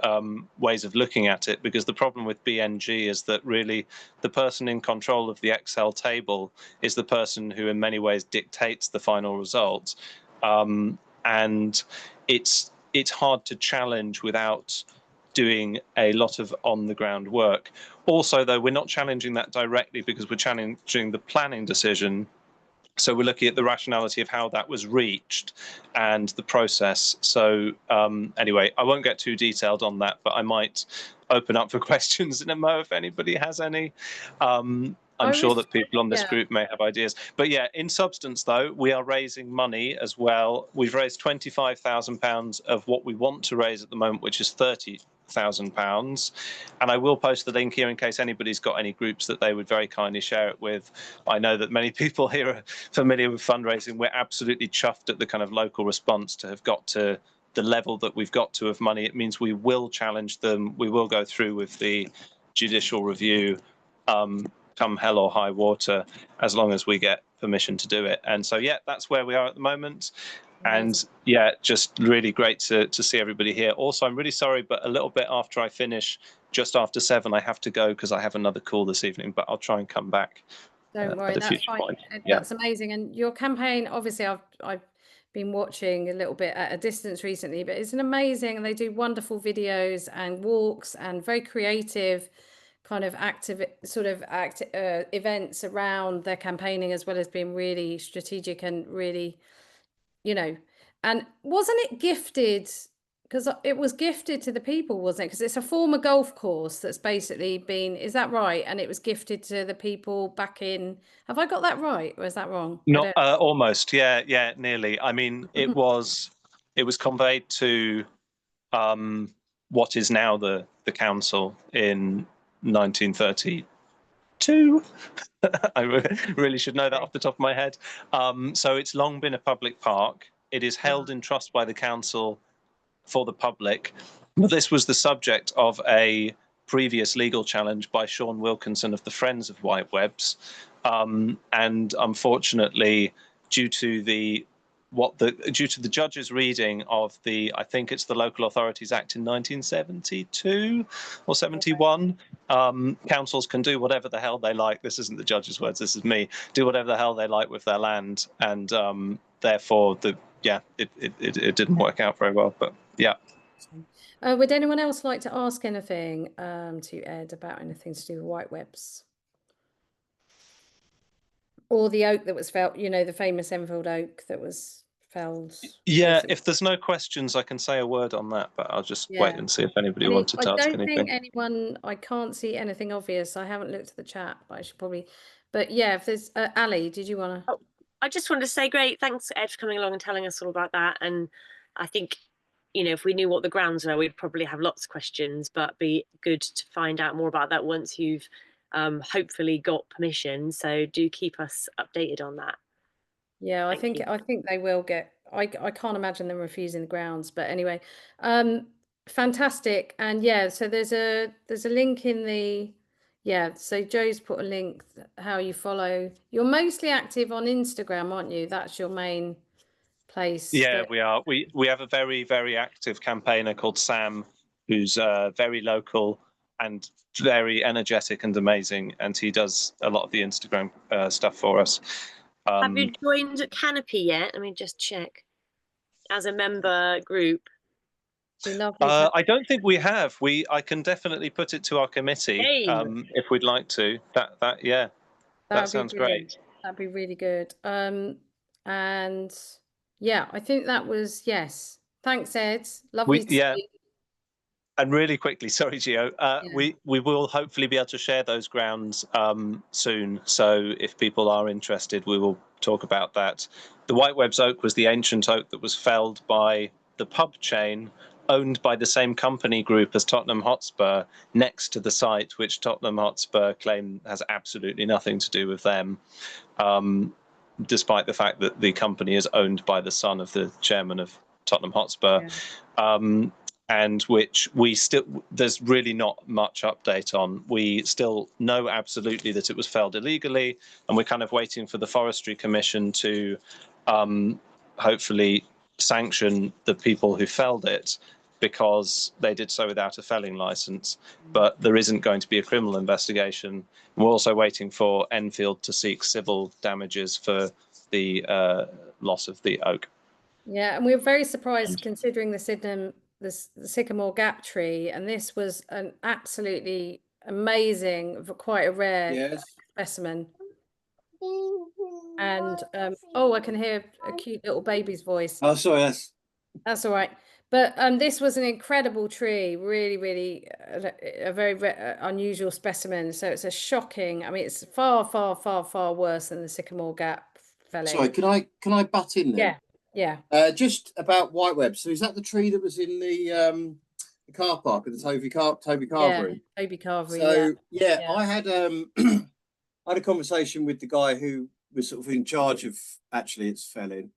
ways of looking at it, because the problem with BNG is that really the person in control of the Excel table is the person who in many ways dictates the final result. And it's hard to challenge without doing a lot of on-the-ground work. Also, though, we're not challenging that directly because we're challenging the planning decision. So we're looking at the rationality of how that was reached and the process. So anyway, I won't get too detailed on that, but I might open up for questions in a mo if anybody has any. I'm sure that people on this group may have ideas. But yeah, in substance, though, we are raising money as well. We've raised £25,000 of what we want to raise at the moment, which is £30,000. And I will post the link here in case anybody's got any groups that they would very kindly share it with. I know that many people here are familiar with fundraising. We're absolutely chuffed at the kind of local response to have got to the level that we've got to of money. It means we will challenge them. We will go through with the judicial review come hell or high water, as long as we get permission to do it. And so, yeah, that's where we are at the moment. And yeah, just really great to see everybody here. Also, I'm really sorry, but a little bit after I finish, just after 7, I have to go because I have another call this evening, but I'll try and come back. Don't worry, that's fine. That's amazing. And your campaign, obviously, I've been watching a little bit at a distance recently, but it's an amazing, and they do wonderful videos and walks and very creative kind of active events around their campaigning, as well as being really strategic and really, you know, and wasn't it gifted? Because it was gifted to the people, wasn't it? Because it's a former golf course that's basically been, is that right? And it was gifted to the people back in, have I got that right? Or is that wrong? Not almost, yeah, nearly. I mean, it was conveyed to what is now the council in 1932. I really should know that off the top of my head. So it's long been a public park. It is held in trust by the council for the public. This was the subject of a previous legal challenge by Sean Wilkinson of the Friends of Whitewebbs, and unfortunately, due to the judge's reading of I think it's the Local Authorities Act in 1972 or 71, councils can do whatever the hell they like. This isn't the judge's words, this is me. Do whatever the hell they like with their land, and therefore it didn't work out very well. But yeah. Would anyone else like to ask anything to Ed about anything to do with Whitewebbs? Or the oak that was felled, you know, the famous Enfield oak that was felled. Yeah, recently. if there's no questions, I can say a word on that, but I'll just wait and see if anybody wanted to ask anything. I can't see anything obvious. I haven't looked at the chat, but I should probably. But yeah, if there's Ali, did you want to? Oh, I just wanted to say great. Thanks, Ed, for coming along and telling us all about that. And I think, you know, if we knew what the grounds were, we'd probably have lots of questions, but be good to find out more about that once you've hopefully got permission. So do keep us updated on that. Yeah, I think they will get. I can't imagine them refusing the grounds, but anyway, fantastic. And yeah, so there's a link in the. Yeah, so Joe's put a link how you follow. You're mostly active on Instagram, aren't you? That's your main place. Yeah, we are. We have a very, very active campaigner called Sam, who's very local and very energetic and amazing, and he does a lot of the Instagram stuff for us. Have you joined Canopy yet? Let me just check. As a member group. Be lovely. To I don't think we have. I can definitely put it to our committee Hey. if we'd like to. Yeah, that would be sounds brilliant. great. That'd be really good. And yeah, I think that was yes. Thanks, Ed. Lovely to Yeah. see you. And really quickly, sorry, Gio, Yeah. we will hopefully be able to share those grounds soon. So if people are interested, we will talk about that. The Whitewebbs oak was the ancient oak that was felled by the pub chain owned by the same company group as Tottenham Hotspur next to the site, which Tottenham Hotspur claim has absolutely nothing to do with them, despite the fact that the company is owned by the son of the chairman of Tottenham Hotspur. Yeah. And which there's really not much update on. We still know absolutely that it was felled illegally, and we're kind of waiting for the Forestry Commission to hopefully sanction the people who felled it, because they did so without a felling license. But there isn't going to be a criminal investigation. We're also waiting for Enfield to seek civil damages for the loss of the oak. Yeah, and we were very surprised considering the sycamore gap tree, and this was an absolutely amazing, quite a rare specimen. And oh, I can hear a cute little baby's voice. Oh, sorry, that's all right. But this was an incredible tree, really, really a very unusual specimen. So it's a shocking. I mean, it's far, far, far, far worse than the sycamore gap felling. Sorry, can I butt in there? Yeah. Just about Whitewebbs. So is that the tree that was in the car park at the Toby Carvery? Yeah, Toby Carvery. So yeah, I had I had a conversation with the guy who was sort of in charge of its felling.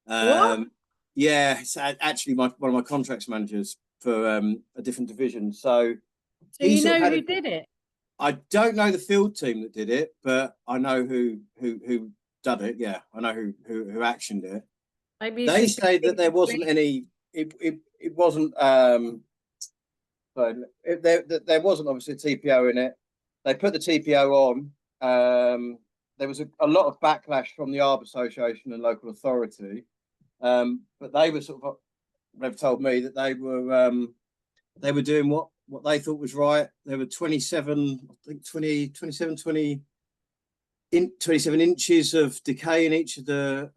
What? Yeah, it's actually one of my contracts managers for a different division. So you know who did it? I don't know the field team that did it, but I know who done it. Yeah, I know who actioned it. Maybe they say that there wasn't any. It wasn't. There wasn't obviously a TPO in it. They put the TPO on. There was a lot of backlash from the Arb Association and local authority, but they were they've told me that they were doing what they thought was right. There were 27 inches of decay in each of the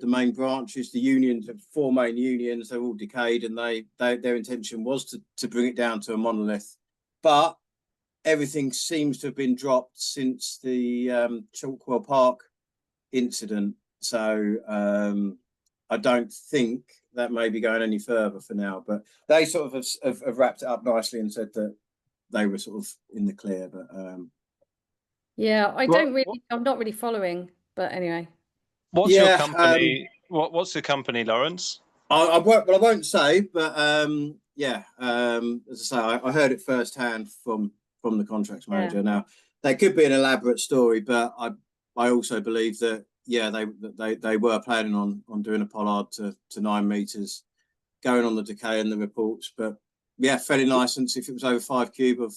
main branches. The unions, the 4 main unions, they're all decayed, and their intention was to bring it down to a monolith. But everything seems to have been dropped since the Chalkwell Park incident. So I don't think that may be going any further for now. But they sort of have wrapped it up nicely and said that they were sort of in the clear. But yeah, I'm not really following. But anyway. What's your company? What's the company, Lawrence? I won't say, but as I say, I heard it firsthand from the contracts manager. Yeah. Now, that could be an elaborate story, but I also believe that they were planning on doing a pollard to 9 meters, going on the decay and the reports. But yeah, felling license, if it was over 5 cube of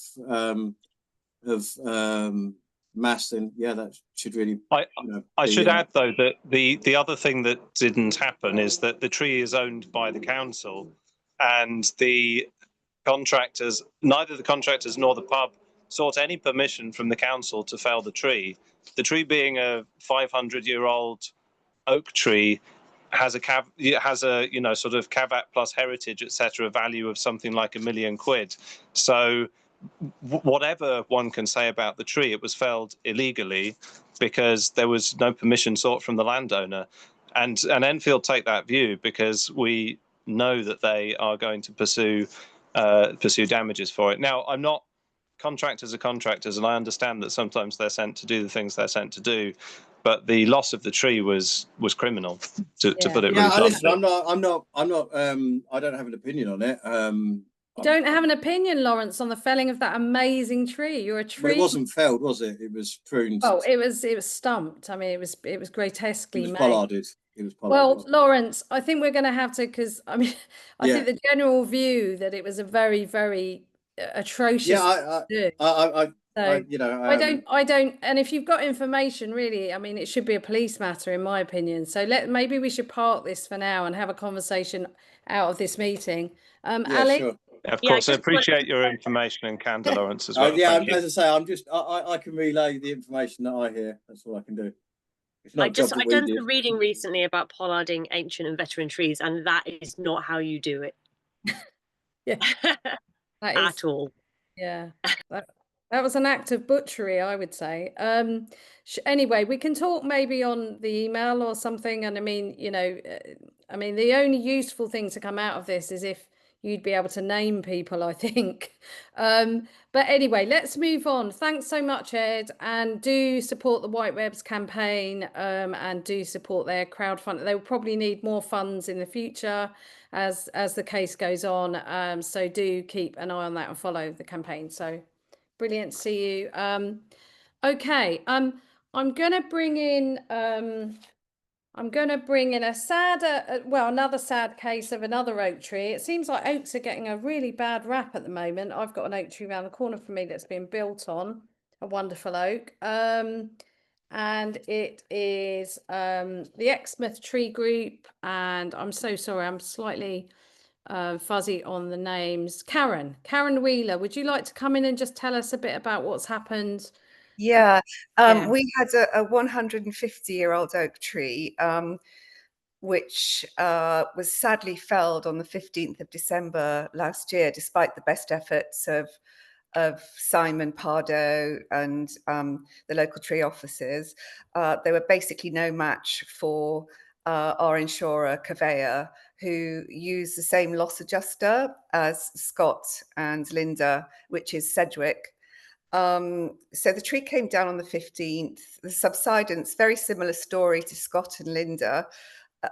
mass, then that should really. I should add though that the other thing that didn't happen is that the tree is owned by the council, and the contractors, neither the contractors nor the pub sought any permission from the council to fell the tree. The tree being a 500-year-old oak tree has a sort of caveat plus heritage, etc., value of something like £1 million. So whatever one can say about the tree, it was felled illegally because there was no permission sought from the landowner. And Enfield take that view because we know that they are going to pursue damages for it. Now, I'm not. Contractors are contractors, and I understand that sometimes they're sent to do the things they're sent to do, but the loss of the tree was criminal, to put it really bluntly. Listen, I'm not. I don't have an opinion on it. You don't have an opinion, Lawrence, on the felling of that amazing tree. You're a tree. But it wasn't felled, was it? It was pruned. Oh, it was stumped. I mean, it was grotesquely made. Pollarded. It was pollarded. Well, Lawrence, I think we're going to have to, because I mean, I think the general view that it was a very, very atrocious. Yeah, So you know, I don't, and if you've got information, really, I mean, it should be a police matter, in my opinion. So maybe we should park this for now and have a conversation out of this meeting. yeah, Ali? sure. Of Yeah, I course, I just appreciate your information and candor, Lawrence, as well. Yeah, Thank you. as I say, I'm just I can relay the information that I hear. That's all I can do. It's not a job that I've we done did. some reading recently about pollarding ancient and veteran trees, and that is not how you do it. Yeah, that is, At all. yeah. That was an act of butchery, I would say. Anyway, we can talk maybe on the email or something. And I mean, you know, I mean, the only useful thing to come out of this is if you'd be able to name people, I think. But anyway, let's move on. Thanks so much, Ed. And do support the Whitewebbs campaign, and do support their crowdfunding. They will probably need more funds in the future as the case goes on. So do keep an eye on that and follow the campaign. So brilliant to see you. Okay, I'm gonna bring in a sad, well, another sad case of another oak tree. It seems like oaks are getting a really bad rap at the moment. I've got an oak tree around the corner from me that's been built on, a wonderful oak. And it is the Exmouth Tree Group, and I'm so sorry, I'm slightly fuzzy on the names. Karen Wheeler, would you like to come in and just tell us a bit about what's happened? Yeah, Yeah. we had a 150-year-old oak tree, which was sadly felled on the 15th of December last year, despite the best efforts of Simon Pardo and the local tree officers. They were basically no match for our insurer, Cavea, who used the same loss adjuster as Scott and Linda, which is Sedgwick. So the tree came down on the 15th. The subsidence, very similar story to Scott and Linda,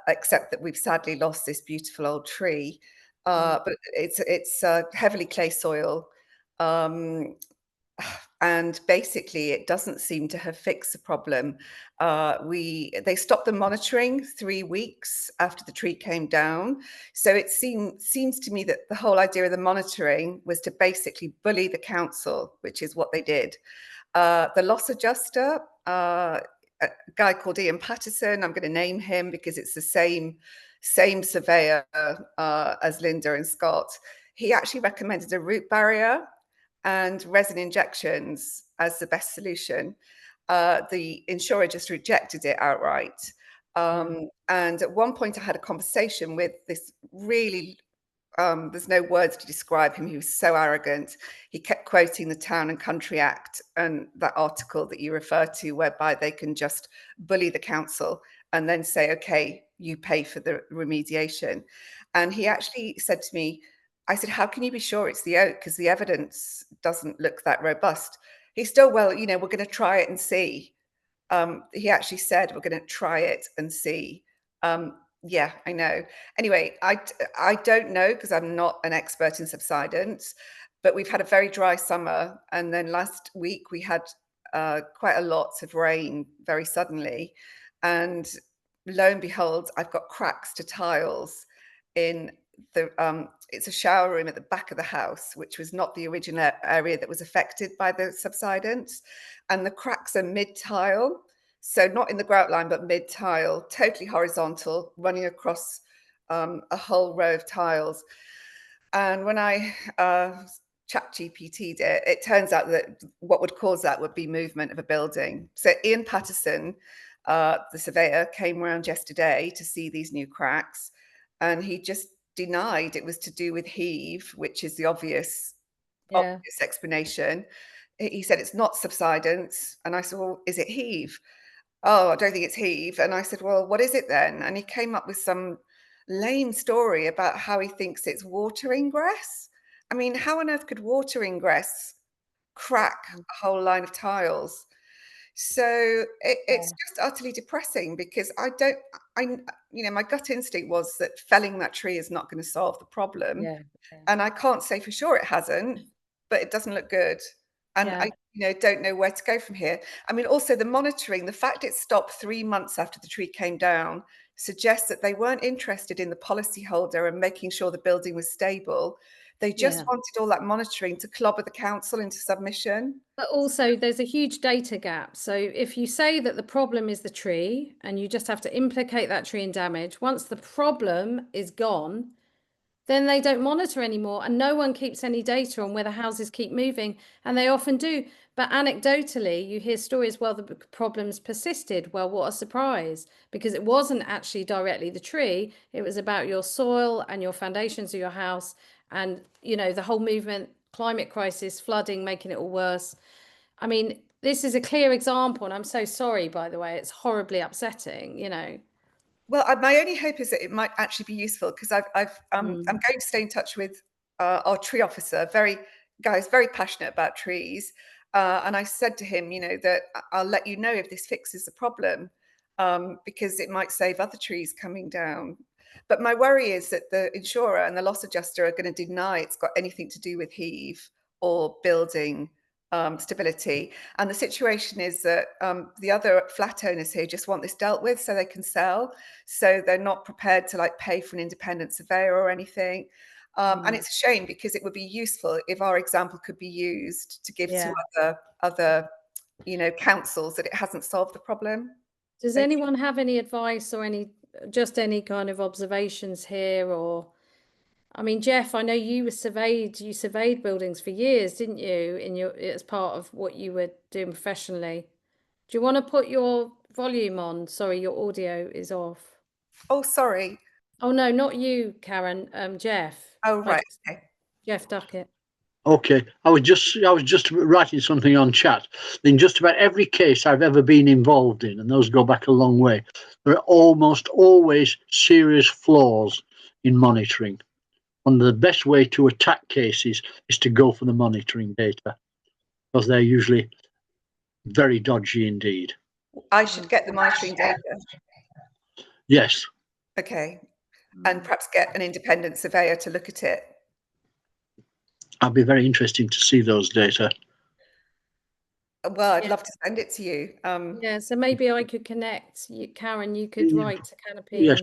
except that we've sadly lost this beautiful old tree. But it's heavily clay soil. And basically it doesn't seem to have fixed the problem. They stopped the monitoring 3 weeks after the tree came down. So it seems to me that the whole idea of the monitoring was to basically bully the council, which is what they did. The loss adjuster, a guy called Ian Patterson, I'm going to name him because it's the same surveyor as Linda and Scott. He actually recommended a root barrier and resin injections as the best solution. The insurer just rejected it outright. And at one point I had a conversation with this really, there's no words to describe him. He was so arrogant. He kept quoting the Town and Country Act and that article that you refer to, whereby they can just bully the council and then say, okay, you pay for the remediation. And he actually said to me, I said, how can you be sure it's the oak? Because the evidence doesn't look that robust. He still, well, you know, we're going to try it and see. He actually said, we're going to try it and see. Yeah, I know. Anyway, I don't know because I'm not an expert in subsidence, but we've had a very dry summer. And then last week we had quite a lot of rain very suddenly. And lo and behold, I've got cracks to tiles in it's a shower room at the back of the house, which was not the original area that was affected by the subsidence. And the cracks are mid-tile. So not in the grout line, but mid-tile, totally horizontal, running across a whole row of tiles. And when I ChatGPT'd it, it turns out that what would cause that would be movement of a building. So Ian Patterson, the surveyor, came around yesterday to see these new cracks, and he just denied it was to do with heave, which is the obvious explanation. He said it's not subsidence. And I said, well, is it heave? Oh, I don't think it's heave. And I said, well, what is it then? And he came up with some lame story about how he thinks it's water ingress. I mean, how on earth could water ingress crack a whole line of tiles? So it's just utterly depressing because you know, my gut instinct was that felling that tree is not going to solve the problem. And I can't say for sure it hasn't, but it doesn't look good. And I, you know, don't know where to go from here. I mean, also the monitoring, the fact it stopped 3 months after the tree came down suggests that they weren't interested in the policyholder and making sure the building was stable. They just Yeah. wanted all that monitoring to clobber the council into submission. But also there's a huge data gap. So if you say that the problem is the tree and you just have to implicate that tree in damage, once the problem is gone, then they don't monitor anymore, and no one keeps any data on whether houses keep moving, and they often do. But anecdotally, you hear stories, well, the problems persisted. Well, what a surprise, because it wasn't actually directly the tree. It was about your soil and your foundations of your house, and, you know, the whole movement, climate crisis, flooding, making it all worse. I mean, this is a clear example, and I'm so sorry, by the way, it's horribly upsetting, you know. Well, my only hope is that it might actually be useful, because I'm going to stay in touch with our tree officer, very passionate about trees. And I said to him, you know, that I'll let you know if this fixes the problem, because it might save other trees coming down. But my worry is that the insurer and the loss adjuster are going to deny it's got anything to do with heave or building stability. And the situation is that the other flat owners here just want this dealt with so they can sell. So they're not prepared to like pay for an independent surveyor or anything. And it's a shame, because it would be useful if our example could be used to give to other, you know, councils that it hasn't solved the problem. Does anyone have any advice or any kind of observations here? Or, I mean, Jeff, I know you surveyed buildings for years, didn't you, as part of what you were doing professionally? Do you want to put your volume on? Sorry, your audio is off. Oh, sorry. Oh no, not you, Karen. Jeff. Oh, right. Okay. Jeff Duckett. Okay, I was just writing something on chat. In just about every case I've ever been involved in, and those go back a long way, there are almost always serious flaws in monitoring. One of the best way to attack cases is to go for the monitoring data, because they're usually very dodgy indeed. I should get the monitoring data. Yes. Okay. And perhaps get an independent surveyor to look at it. I'd be very interested to see those data. Well, I'd love to send it to you. Yeah, so maybe I could connect you, Karen. You could write to Canopy. Yes,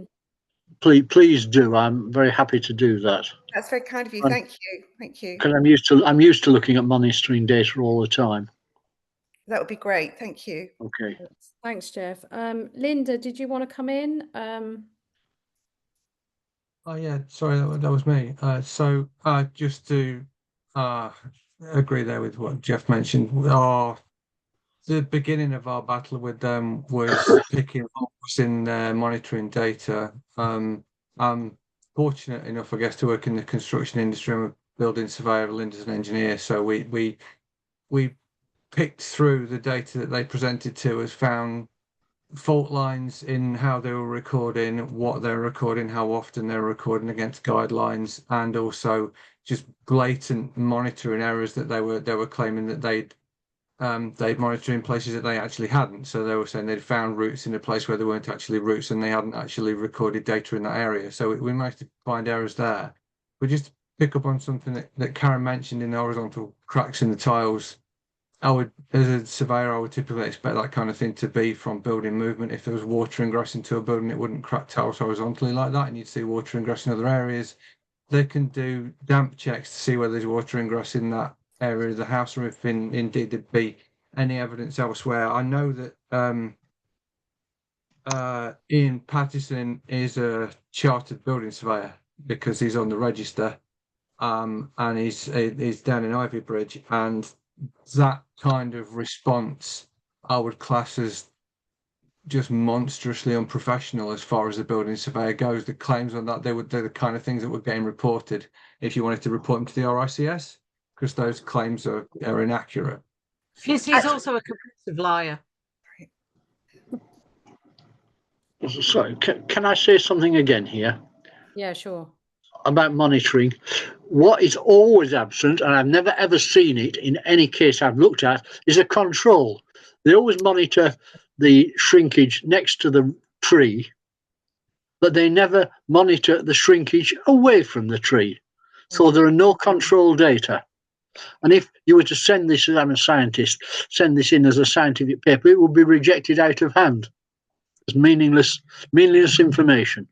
please do. I'm very happy to do that. That's very kind of you. Thank you. Thank you. Because I'm used to looking at monitoring data all the time. That would be great. Thank you. Okay. Thanks, Jeff. Linda, did you want to come in? Oh yeah, sorry, that was me. So just to agree there with what Jeff mentioned, the beginning of our battle with them was picking holes in their monitoring data. I'm fortunate enough, I guess, to work in the construction industry. I'm a building surveyor, Linda's an engineer, so we picked through the data that they presented to us, found fault lines in how they were recording, what they're recording, how often they're recording against guidelines, and also just blatant monitoring errors that they were claiming that they'd monitored in places that they actually hadn't. So they were saying they'd found routes in a place where there weren't actually routes, and they hadn't actually recorded data in that area. So we managed to find errors there. But just to pick up on something that Karen mentioned in the horizontal cracks in the tiles, as a surveyor, I would typically expect that kind of thing to be from building movement. If there was water ingress into a building, it wouldn't crack tiles horizontally like that, and you'd see water ingress in other areas. They can do damp checks to see whether there's water ingress in that area of the house, or if indeed there'd be any evidence elsewhere. I know that Ian Pattison is a chartered building surveyor because he's on the register, and he's down in Ivy Bridge, and that kind of response I would class as just monstrously unprofessional as far as the building surveyor goes. The claims on that, they're the kind of things that were getting reported if you wanted to report them to the RICS, because those claims are inaccurate. He's also a compulsive liar. Sorry, can I say something again here? Yeah, sure. About monitoring. What is always absent, and I've never ever seen it in any case I've looked at, is a control. They always monitor the shrinkage next to the tree, but they never monitor the shrinkage away from the tree. So there are no control data. And if you were to send this, as I'm a scientist, send this in as a scientific paper, it would be rejected out of hand as meaningless information.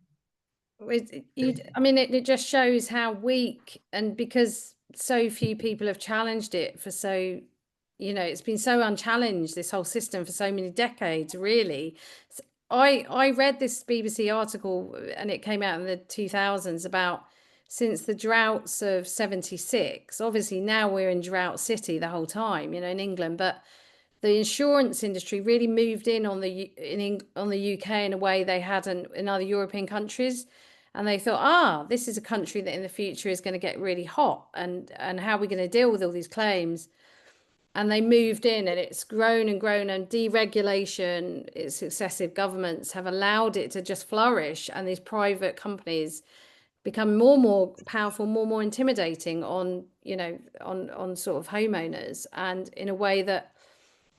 I mean, it just shows how weak, and because so few people have challenged it for so, it's been so unchallenged, this whole system, for so many decades, really. I read this BBC article, and it came out in the 2000s, about since the droughts of 76. Obviously now we're in drought city the whole time, in England, but the insurance industry really moved in on the UK in a way they hadn't in other European countries. And they thought, this is a country that in the future is going to get really hot, and how are we going to deal with all these claims? And they moved in, and it's grown and grown, and deregulation, its successive governments have allowed it to just flourish, and these private companies become more and more powerful, more and more intimidating on on sort of homeowners, and in a way that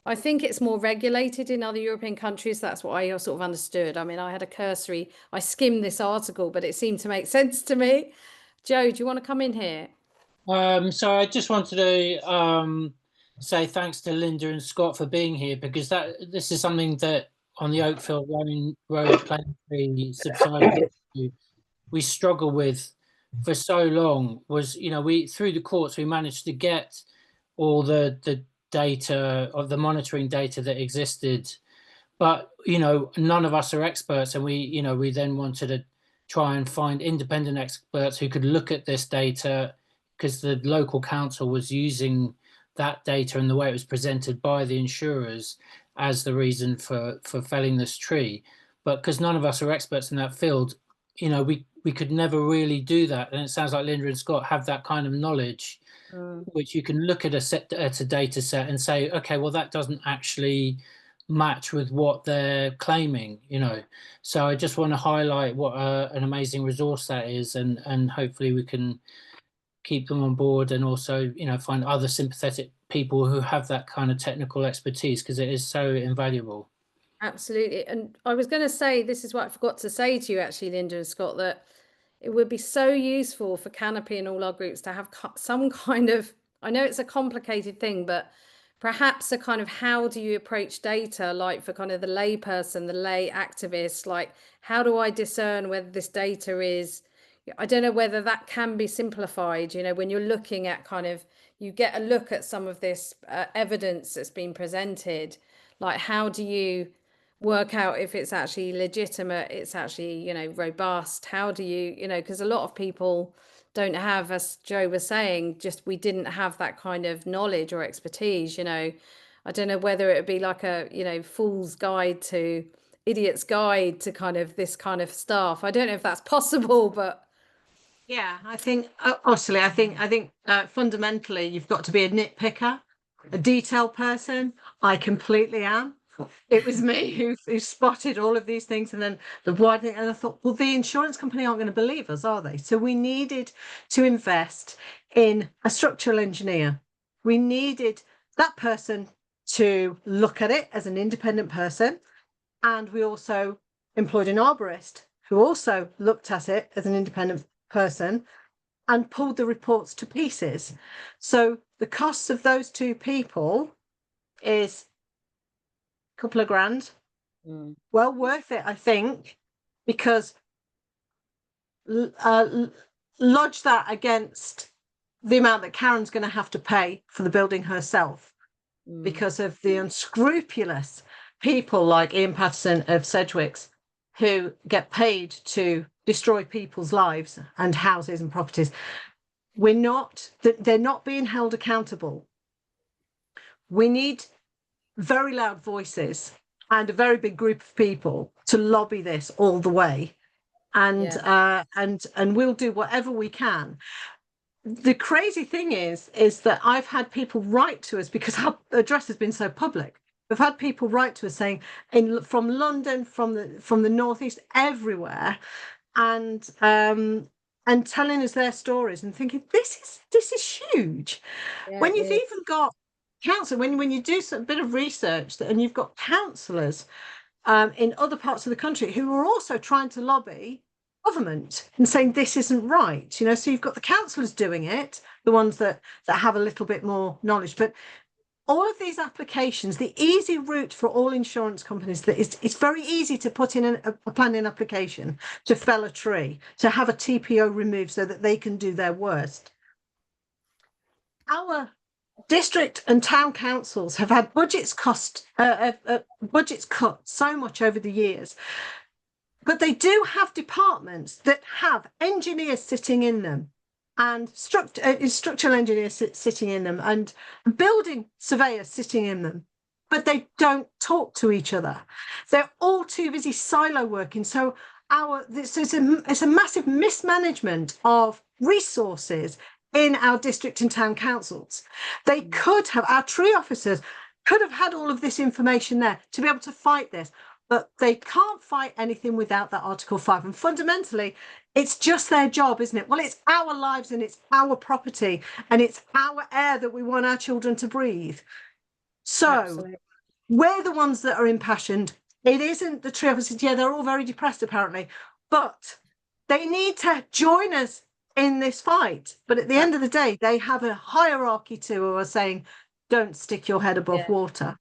I think it's more regulated in other European countries. That's what I sort of understood. I mean, I skimmed this article, but it seemed to make sense to me. Joe, do you want to come in here? So I just wanted to say thanks to Linda and Scott for being here, because this is something that on the Oakfield Road planetary subsidence we struggle with for so long. Was we through the courts we managed to get all the data of the monitoring data that existed, but none of us are experts, and we then wanted to try and find independent experts who could look at this data, because the local council was using that data and the way it was presented by the insurers as the reason for felling this tree. But because none of us are experts in that field, we could never really do that. And it sounds like Linda and Scott have that kind of knowledge, which you can look at a data set and say, okay, well, that doesn't actually match with what they're claiming, So I just want to highlight what an amazing resource that is, and hopefully we can keep them on board, and also find other sympathetic people who have that kind of technical expertise, because it is so invaluable. Absolutely. And I was going to say, this is what I forgot to say to you actually, Linda and Scott, that it would be so useful for Canopy and all our groups to have some kind of, I know it's a complicated thing, but perhaps a kind of how do you approach data, like for kind of the lay person, the lay activist, like how do I discern whether this data is, I don't know whether that can be simplified, when you're looking at kind of, you get a look at some of this evidence that's been presented, like how do you work out if it's actually legitimate, it's actually, robust? How do you, because a lot of people don't have, as Joe was saying, just we didn't have that kind of knowledge or expertise, I don't know whether it would be like a, fool's guide to idiot's guide to kind of this kind of stuff. I don't know if that's possible, but yeah, I think honestly, I think fundamentally you've got to be a nitpicker, a detail person. I completely am. It was me who spotted all of these things, and then the wide thing, and I thought, well, the insurance company aren't going to believe us, are they? So we needed to invest in a structural engineer. We needed that person to look at it as an independent person, and we also employed an arborist who also looked at it as an independent person and pulled the reports to pieces. So the costs of those two people is couple of grand. Well worth it, I think, because lodge that against the amount that Karen's going to have to pay for the building herself, because of the unscrupulous people like Ian Patterson of Sedgwicks, who get paid to destroy people's lives and houses and properties. They're not being held accountable. We need very loud voices and a very big group of people to lobby this all the way, and we'll do whatever we can. The crazy thing is that I've had people write to us, because our address has been so public. We've had people write to us saying from London, from the northeast, everywhere, and telling us their stories and thinking this is huge. When you've even got council, when you do a bit of research and you've got councillors in other parts of the country who are also trying to lobby government and saying this isn't right, so you've got the councillors doing it, the ones that have a little bit more knowledge, but all of these applications, the easy route for all insurance companies, that it's very easy to put in a planning application to fell a tree, to have a TPO removed so that they can do their worst. Our district and town councils have had budgets cut so much over the years, but they do have departments that have engineers sitting in them, and structural engineers sitting in them, and building surveyors sitting in them, but they don't talk to each other. They're all too busy silo working. So it's a massive mismanagement of resources in our district and town councils. They could have, our tree officers could have had all of this information there to be able to fight this, but they can't fight anything without that Article 5. And fundamentally, it's just their job, isn't it? Well, it's our lives and it's our property and it's our air that we want our children to breathe. So Absolutely. we're the ones that are impassioned. It isn't the tree officers. Yeah, they're all very depressed apparently, but they need to join us in this fight. But at the end of the day, they have a hierarchy to who are saying, don't stick your head above water.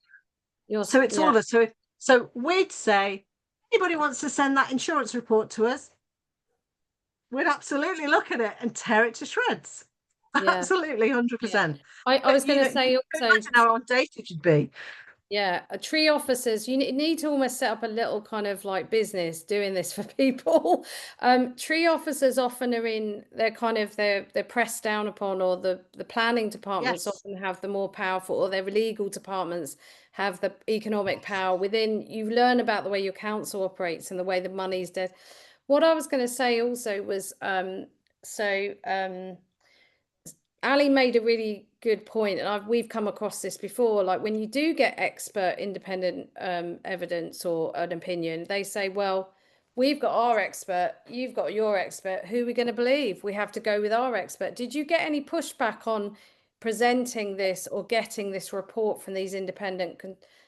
So it's all of us. So we'd say, anybody wants to send that insurance report to us, we'd absolutely look at it and tear it to shreds. Yeah. Absolutely, 100%. I was going to say also, imagine how outdated you'd be. Yeah, tree officers, you need to almost set up a little kind of like business doing this for people. Tree officers often are they're pressed down upon, or the planning departments often have the more powerful, or their legal departments have the economic power within. You learn about the way your council operates and the way the money's dead. What I was going to say also was, Ali made a really good point, and we've come across this before. Like when you do get expert independent evidence or an opinion, they say, well, we've got our expert, you've got your expert, who are we going to believe? We have to go with our expert. Did you get any pushback on presenting this or getting this report from these independent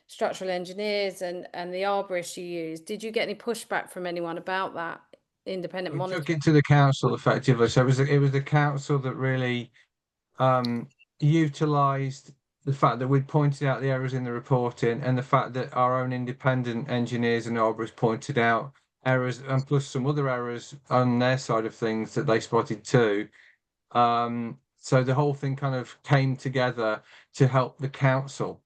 structural engineers and the arborists you use? Did you get any pushback from anyone about that independent monitoring? We took it to the council effectively. So it was the council that really utilised the fact that we'd pointed out the errors in the reporting, and the fact that our own independent engineers and arborists pointed out errors, and plus some other errors on their side of things that they spotted too. So the whole thing kind of came together to help the council.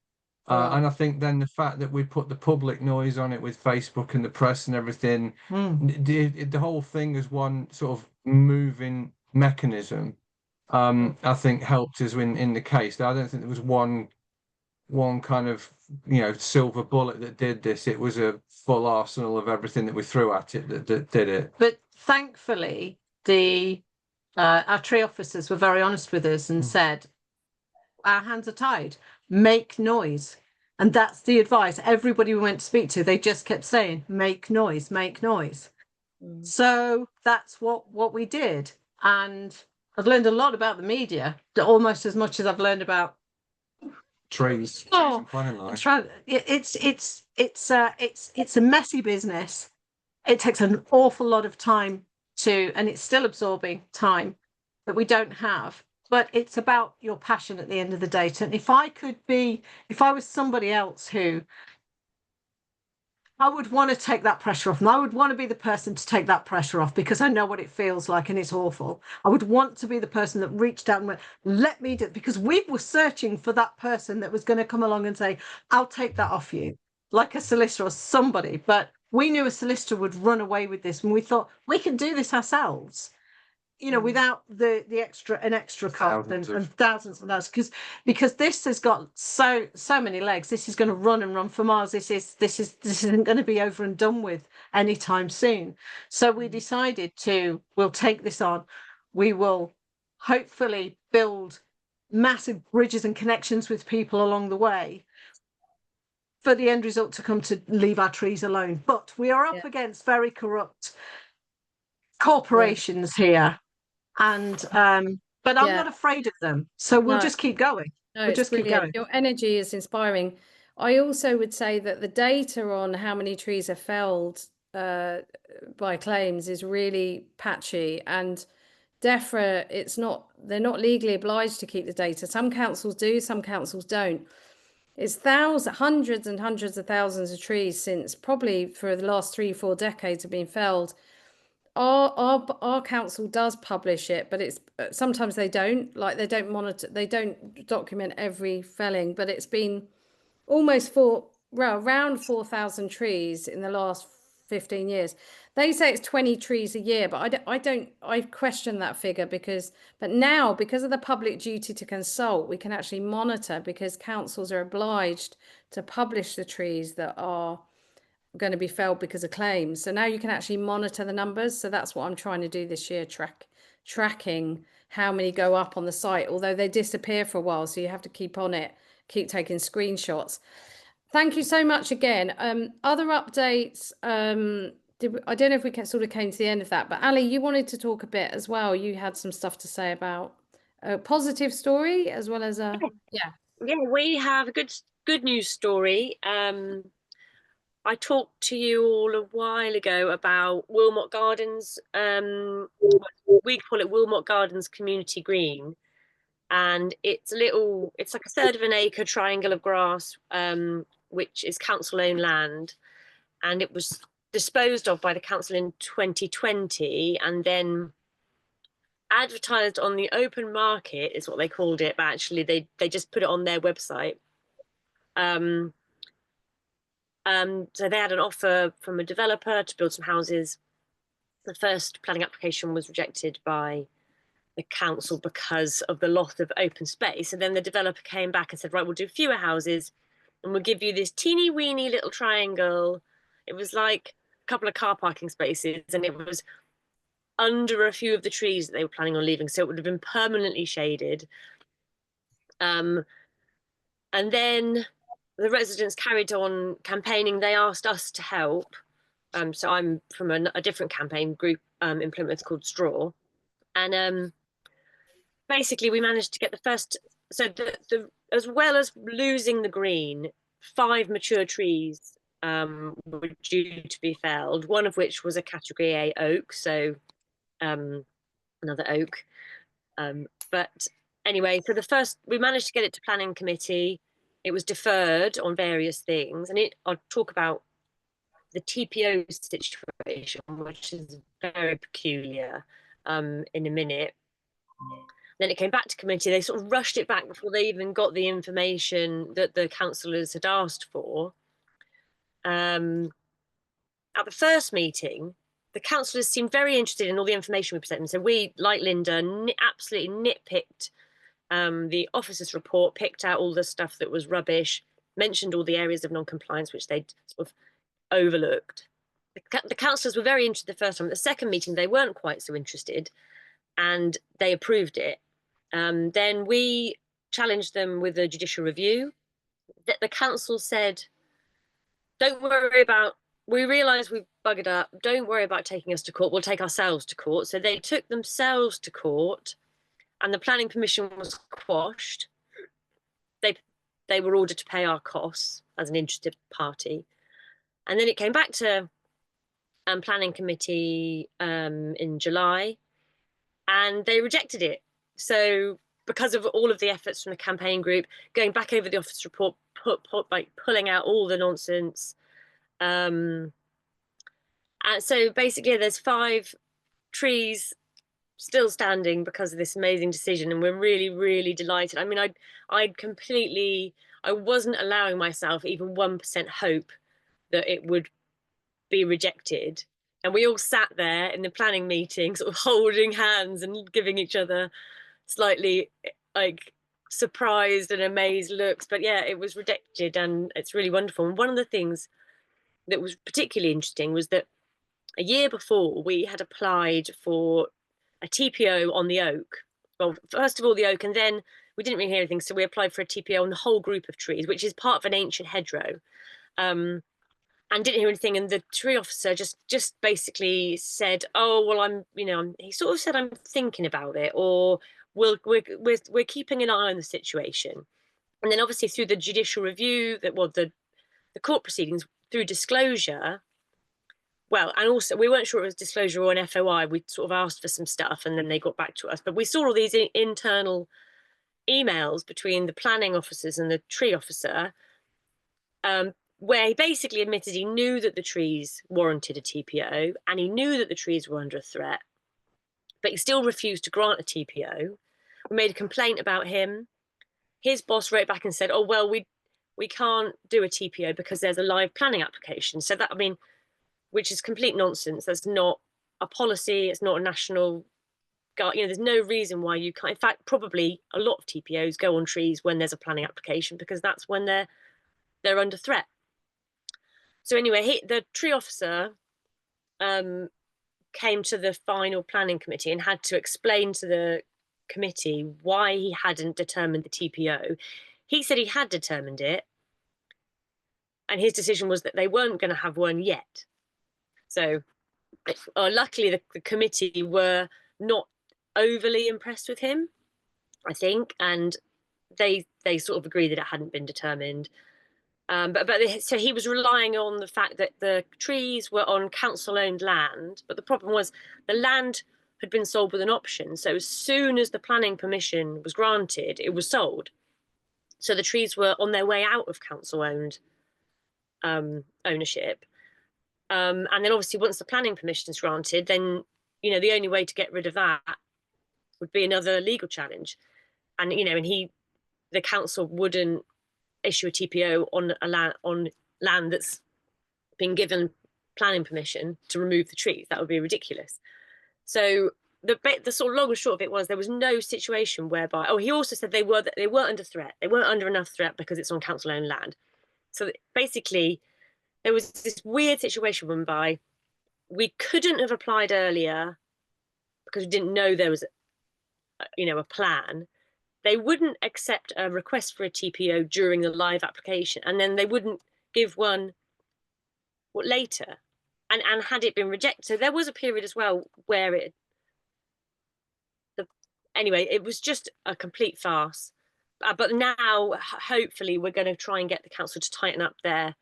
And I think then the fact that we put the public noise on it with Facebook and the press and everything, the whole thing as one sort of moving mechanism, I think helped us in the case. I don't think there was one kind of silver bullet that did this. It was a full arsenal of everything that we threw at it that did it. But thankfully, our tree officers were very honest with us and said, our hands are tied, make noise. And that's the advice. Everybody we went to speak to, they just kept saying, make noise, make noise. So that's what we did. And I've learned a lot about the media, almost as much as I've learned about trees. It's a messy business. It takes an awful lot of time and it's still absorbing time that we don't have. But it's about your passion at the end of the day. And if I was somebody else who, I would want to take that pressure off. And I would want to be the person to take that pressure off, because I know what it feels like and it's awful. I would want to be the person that reached out and went, let me do it, because we were searching for that person that was going to come along and say, I'll take that off you, like a solicitor or somebody. But we knew a solicitor would run away with this, and we thought we can do this ourselves, without the extra cost and thousands of those, because this has got so many legs. This is going to run and run for miles. This isn't going to be over and done with anytime soon. So we decided we'll take this on. We will hopefully build massive bridges and connections with people along the way, for the end result to come to leave our trees alone. But we are up against very corrupt corporations here. And but I'm not afraid of them, so we'll just keep going. We'll just keep going. Your energy is inspiring. I also would say that the data on how many trees are felled by claims is really patchy, and DEFRA, they're not legally obliged to keep the data. Some councils do, some councils don't. It's thousands, hundreds and hundreds of thousands of trees since probably for the last 3-4 decades have been felled. Our council does publish it, but it's sometimes they don't, like they don't monitor, they don't document every felling, but it's been almost around 4,000 trees in the last 15 years. They say it's 20 trees a year, but I question that figure but now because of the public duty to consult, we can actually monitor, because councils are obliged to publish the trees that are going to be felled because of claims. So now you can actually monitor the numbers. So that's what I'm trying to do this year, tracking how many go up on the site, although they disappear for a while. So you have to keep on it, keep taking screenshots. Thank you so much again. Other updates, I don't know if we sort of came to the end of that, but Ali, you wanted to talk a bit as well. You had some stuff to say about a positive story as well as a, yeah. Yeah, we have a good news story. I talked to you all a while ago about Wilmot Gardens. We call it Wilmot Gardens Community Green, and it's like a third of an acre triangle of grass, which is council-owned land, and it was disposed of by the council in 2020, and then advertised on the open market is what they called it, but actually they just put it on their website. So they had an offer from a developer to build some houses. The first planning application was rejected by the council because of the loss of open space. And then the developer came back and said, right, we'll do fewer houses and we'll give you this teeny weeny little triangle. It was like a couple of car parking spaces, and it was under a few of the trees that they were planning on leaving. So it would have been permanently shaded. And then the residents carried on campaigning. They asked us to help. So I'm from a different campaign group in Plymouth called Straw. And basically we managed to get the first, so as well as losing the green, 5 mature trees were due to be felled, one of which was a category A oak, so another oak. But anyway, so we managed to get it to planning committee. It was deferred on various things, and I'll talk about the TPO situation, which is very peculiar, in a minute. Then it came back to committee. They sort of rushed it back before they even got the information that the councillors had asked for. At the first meeting, the councillors seemed very interested in all the information we presented. So we, like Linda, absolutely nitpicked the officer's report, picked out all the stuff that was rubbish, mentioned all the areas of non-compliance which they'd sort of overlooked. The councillors were very interested the first time. At the second meeting, they weren't quite so interested, and they approved it. Then we challenged them with a judicial review. The council said, don't worry about, we realise we've buggered up, don't worry about taking us to court, we'll take ourselves to court. So they took themselves to court, and the planning permission was quashed. They were ordered to pay our costs as an interested party. And then it came back to planning committee in July, and they rejected it. So because of all of the efforts from the campaign group, going back over the office report, like pulling out all the nonsense. And so basically there's 5 trees still standing because of this amazing decision, and we're really, really delighted. I mean, I wasn't allowing myself even 1% hope that it would be rejected. And we all sat there in the planning meeting, sort of holding hands and giving each other slightly like surprised and amazed looks. But yeah, it was rejected, and it's really wonderful. And one of the things that was particularly interesting was that a year before we had applied for a TPO on the oak. Well, first of all the oak, and then we didn't really hear anything, so we applied for a TPO on the whole group of trees, which is part of an ancient hedgerow. And didn't hear anything, and the tree officer just basically said, oh well, he sort of said, I'm thinking about it, or we're keeping an eye on the situation. And then obviously through the judicial review, the court proceedings, through disclosure, well, and also we weren't sure it was disclosure or an FOI. We sort of asked for some stuff, and then they got back to us. But we saw all these internal emails between the planning officers and the tree officer, where he basically admitted he knew that the trees warranted a TPO and he knew that the trees were under a threat, but he still refused to grant a TPO. We made a complaint about him. His boss wrote back and said, oh, well, we can't do a TPO because there's a live planning application. So that, I mean, which is complete nonsense. That's not a policy. It's not a national, there's no reason why you can't. In fact, probably a lot of TPOs go on trees when there's a planning application because that's when they're under threat. So anyway, the tree officer came to the final planning committee and had to explain to the committee why he hadn't determined the TPO. He said he had determined it, and his decision was that they weren't going to have one yet. So luckily the committee were not overly impressed with him, I think, and they sort of agreed that it hadn't been determined. So he was relying on the fact that the trees were on council-owned land, but the problem was the land had been sold with an option. So as soon as the planning permission was granted, it was sold. So the trees were on their way out of council-owned ownership. And then obviously once the planning permission is granted, then, the only way to get rid of that would be another legal challenge. And, the council wouldn't issue a TPO on land that's been given planning permission to remove the trees. That would be ridiculous. So the sort of long and short of it was there was no situation whereby, he also said they weren't under threat. They weren't under enough threat because it's on council-owned land. So basically, there was this weird situation whereby we couldn't have applied earlier because we didn't know there was, a plan. They wouldn't accept a request for a TPO during the live application, and then they wouldn't give one later. And had it been rejected, so there was a period as well where anyway, it was just a complete farce. But now, hopefully, we're going to try and get the council to tighten up their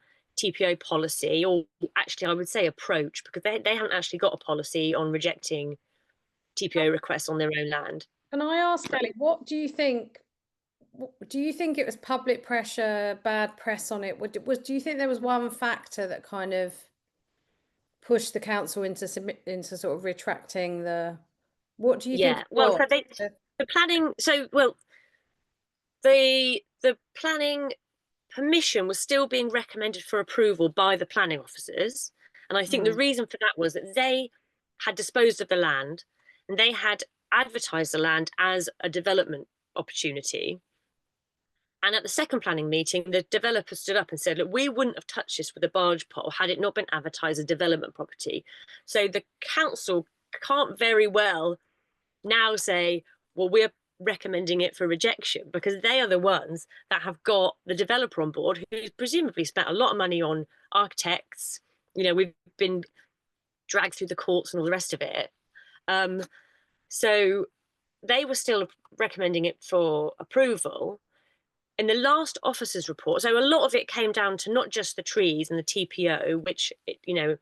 TPO policy, or actually, I would say approach, because they haven't actually got a policy on rejecting TPO requests on their own land. Can I ask, Ellie, what do you think? Do you think it was public pressure, bad press on it? Do you think there was one factor that kind of pushed the council into sort of retracting the? What do you think? Well, so the planning. So the planning permission was still being recommended for approval by the planning officers, and I think the reason for that was that they had disposed of the land and they had advertised the land as a development opportunity. And at the second planning meeting, the developer stood up and said, look, we wouldn't have touched this with a barge pole had it not been advertised as development property. So the council can't very well now say, well, we're recommending it for rejection, because they are the ones that have got the developer on board, who's presumably spent a lot of money on architects. We've been dragged through the courts and all the rest of it. So they were still recommending it for approval. In the last officers' report, so a lot of it came down to not just the trees and the TPO, which, the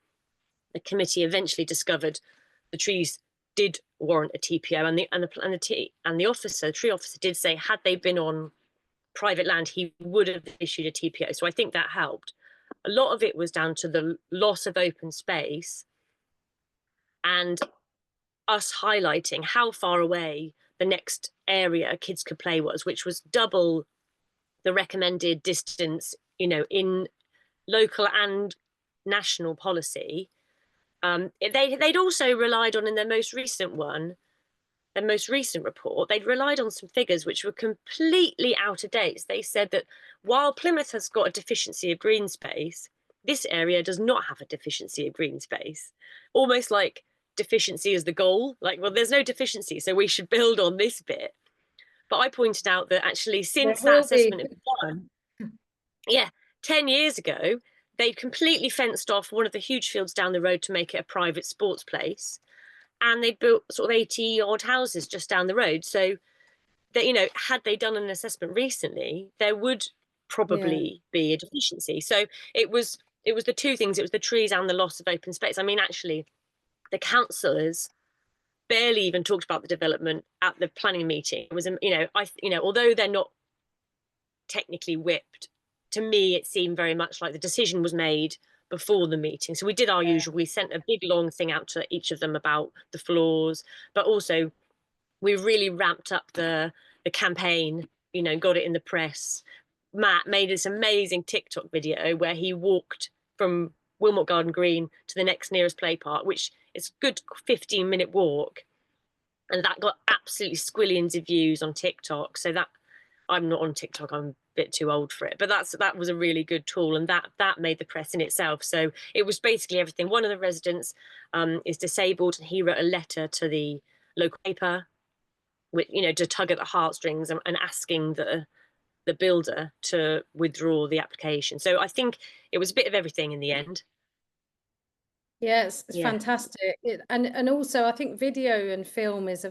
committee eventually discovered the trees did warrant a TPO, and the tree officer did say, had they been on private land, he would have issued a TPO. So I think that helped. A lot of it was down to the loss of open space and us highlighting how far away the next area kids could play was, which was double the recommended distance, in local and national policy. They'd also relied on, in their most recent report, they'd relied on some figures which were completely out of date. They said that while Plymouth has got a deficiency of green space, this area does not have a deficiency of green space. Almost like deficiency is the goal. Like, well, there's no deficiency, so we should build on this bit. But I pointed out that actually since that assessment had been done, 10 years ago, they'd completely fenced off one of the huge fields down the road to make it a private sports place. And they built sort of 80 odd houses just down the road. So that, had they done an assessment recently, there would probably be a deficiency. So it was the two things. It was the trees and the loss of open space. I mean, actually, the councillors barely even talked about the development at the planning meeting. It was, although they're not technically whipped to me, it seemed very much like the decision was made before the meeting. So we did our usual. We sent a big long thing out to each of them about the flaws, but also we really ramped up the campaign, you know, got it in the press. Matt made this amazing TikTok video where he walked from Wilmot Garden Green to the next nearest play park, which is a good 15-minute walk. And that got absolutely squillions of views on TikTok. So that, I'm not on TikTok, I'm a bit too old for it, but that was a really good tool, and that made the press in itself. So it was basically everything. One of the residents is disabled, and he wrote a letter to the local paper, with, you know, to tug at the heartstrings and asking the builder to withdraw the application. So I think it was a bit of everything in the end. Yeah, it's Yeah. fantastic. And also I think video and film is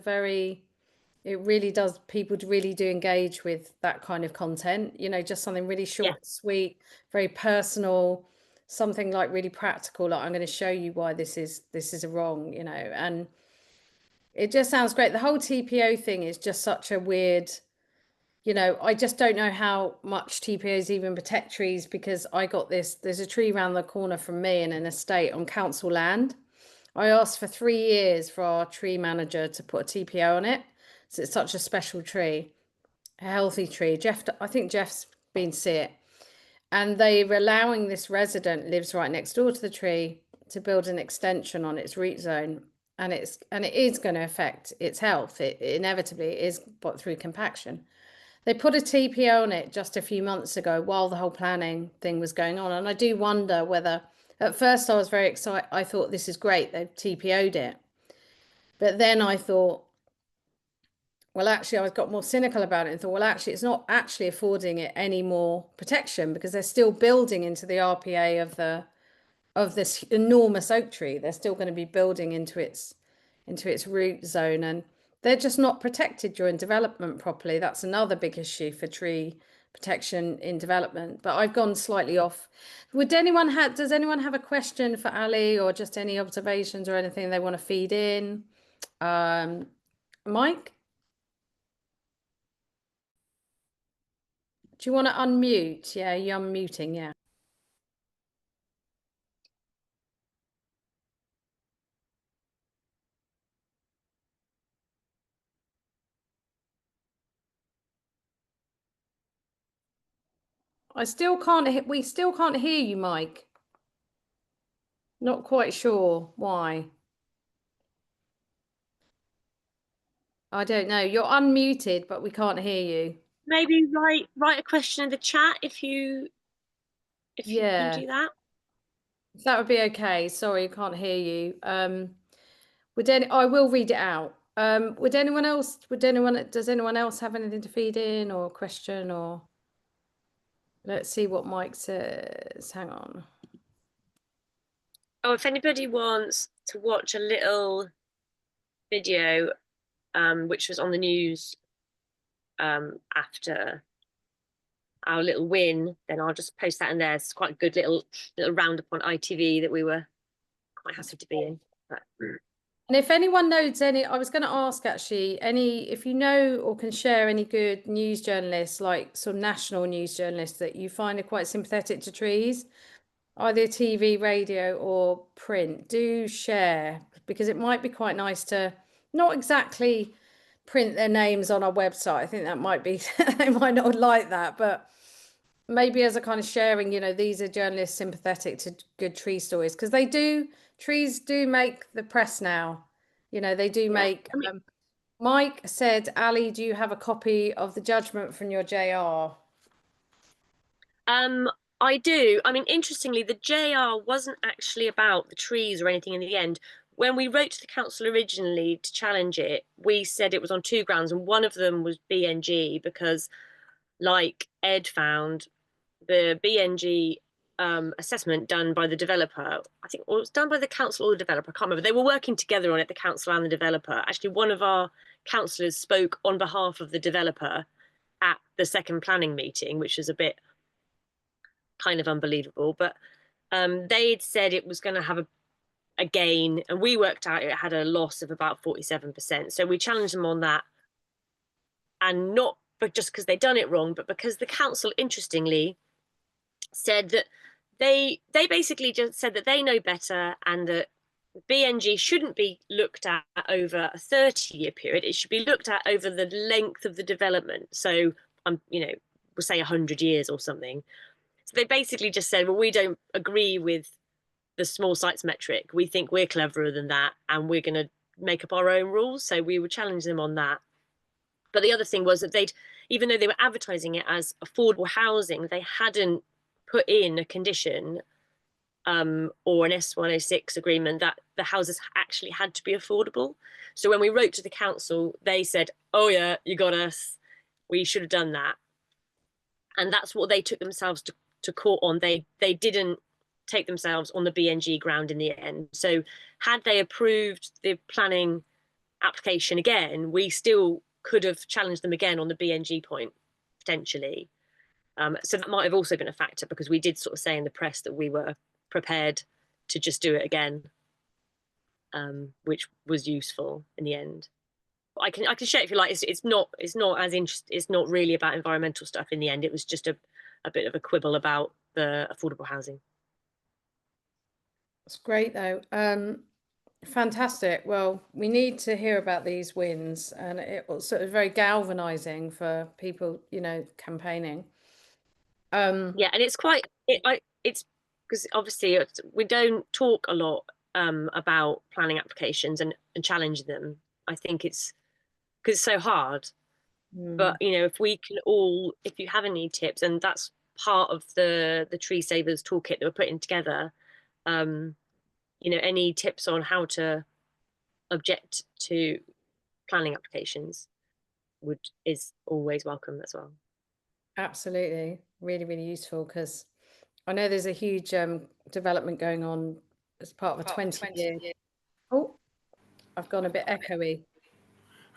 it really does, people really do engage with that kind of content, you know, just something really short, sweet, very personal, something like really practical, like I'm going to show you why this is a wrong, you know, and it just sounds great. The whole TPO thing is just such a weird, you know, I just don't know how much TPOs even protect trees, because there's a tree around the corner from me in an estate on council land. I asked for 3 years for our tree manager to put a TPO on it. So it's such a special tree, a healthy tree. I think Jeff's been to see it. And they were allowing this resident lives right next door to the tree to build an extension on its root zone. And it is going to affect its health. It inevitably is, but through compaction. They put a TPO on it just a few months ago while the whole planning thing was going on. And I do wonder whether, at first I was very excited. I thought, this is great, they've TPO'd it. But then I thought, well, actually, I got more cynical about it and thought, well, actually, it's not actually affording it any more protection, because they're still building into the RPA of this enormous oak tree. They're still going to be building into its root zone, and they're just not protected during development properly. That's another big issue for tree protection in development. But I've gone slightly off. Does anyone have a question for Ali, or just any observations or anything they want to feed in? Mike? Do you want to unmute? Yeah, you're unmuting, yeah. We still can't hear you, Mike. Not quite sure why. I don't know. You're unmuted, but we can't hear you. Maybe write a question in the chat if you can do that. That would be okay. Sorry, I can't hear you. I will read it out. Does anyone else have anything to feed in, or a question, or let's see what Mike says. Hang on. Oh, if anybody wants to watch a little video, which was on the news after our little win, then I'll just post that in there. It's quite a good little roundup on ITV that we were quite happy to be in. But... And if anyone knows I was going to ask actually, if you know or can share any good news journalists, like sort of national news journalists that you find are quite sympathetic to trees, either TV, radio or print, do share, because it might be quite nice to not exactly print their names on our website. I think that might be, they might not like that, but maybe as a kind of sharing, you know, these are journalists sympathetic to good tree stories, because trees do make the press now. You know, they do make. Mike said, Ali, do you have a copy of the judgment from your JR? I do. I mean, interestingly, the JR wasn't actually about the trees or anything in the end. When we wrote to the council originally to challenge it, we said it was on 2 grounds, and one of them was BNG, because, like Ed found, the BNG assessment done by the developer, I think, or it was done by the council or the developer, I can't remember. They were working together on it, the council and the developer. Actually, one of our councillors spoke on behalf of the developer at the second planning meeting, which was a bit kind of unbelievable. But they'd said it was going to have a gain, and we worked out it had a loss of about 47%. So we challenged them on that, and not but just because they'd done it wrong, but because the council, interestingly, said that they basically just said that they know better, and that BNG shouldn't be looked at over a 30-year period. It should be looked at over the length of the development. So, you know, we'll say 100 years or something. So they basically just said, well, we don't agree with the small sites metric. We think we're cleverer than that, and we're going to make up our own rules. So we would challenge them on that. But the other thing was that even though they were advertising it as affordable housing, they hadn't put in a condition or an S106 agreement that the houses actually had to be affordable. So when we wrote to the council, they said, oh yeah, you got us. We should have done that. And that's what they took themselves to court on. They didn't take themselves on the BNG ground in the end. So had they approved the planning application again, we still could have challenged them again on the BNG point, potentially. So that might have also been a factor, because we did sort of say in the press that we were prepared to just do it again, which was useful in the end. I can share if you like. It's not as interesting. It's not really about environmental stuff in the end. It was just a bit of a quibble about the affordable housing. That's great though. Fantastic. Well, we need to hear about these wins, and it was sort of very galvanizing for people, you know, campaigning. Yeah, and it's quite it's because obviously we don't talk a lot about planning applications and challenge them. I think it's because it's so hard. But you know, if we can all, if you have any tips, and that's part of the Tree Savers toolkit that we're putting together, you know, any tips on how to object to planning applications is always welcome as well. Absolutely, really, really useful, because I know there's a huge development going on as part of a 20-year. Oh, I've gone a bit echoey.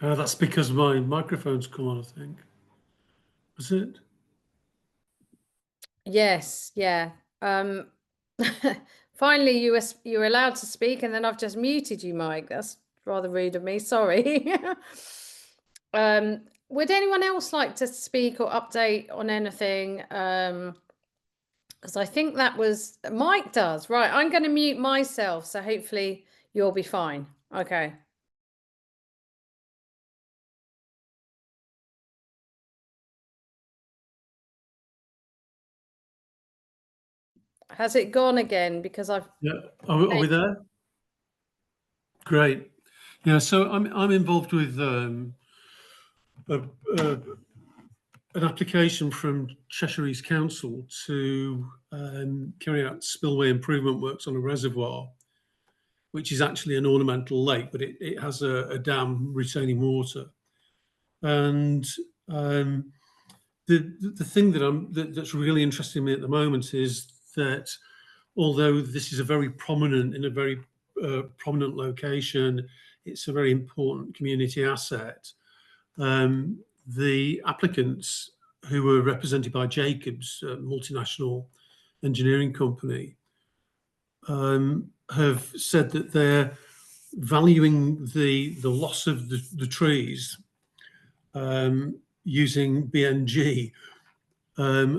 That's because my microphone's come on, I think. Was it? Yes, yeah. Finally, you were allowed to speak, and then I've just muted you, Mike. That's rather rude of me. Sorry. Would anyone else like to speak or update on anything? Because I think that was Mike does. Right, I'm going to mute myself, so hopefully you'll be fine. Okay. Has it gone again? Because I've... Yeah. Are we there? Great. Yeah. So I'm involved with an application from Cheshire East Council to carry out spillway improvement works on a reservoir, which is actually an ornamental lake, but it has a dam retaining water. And the thing that's really interesting me at the moment is that although this is a very prominent location, it's a very important community asset. The applicants, who were represented by Jacobs, a multinational engineering company, have said that they're valuing the loss of the trees using BNG,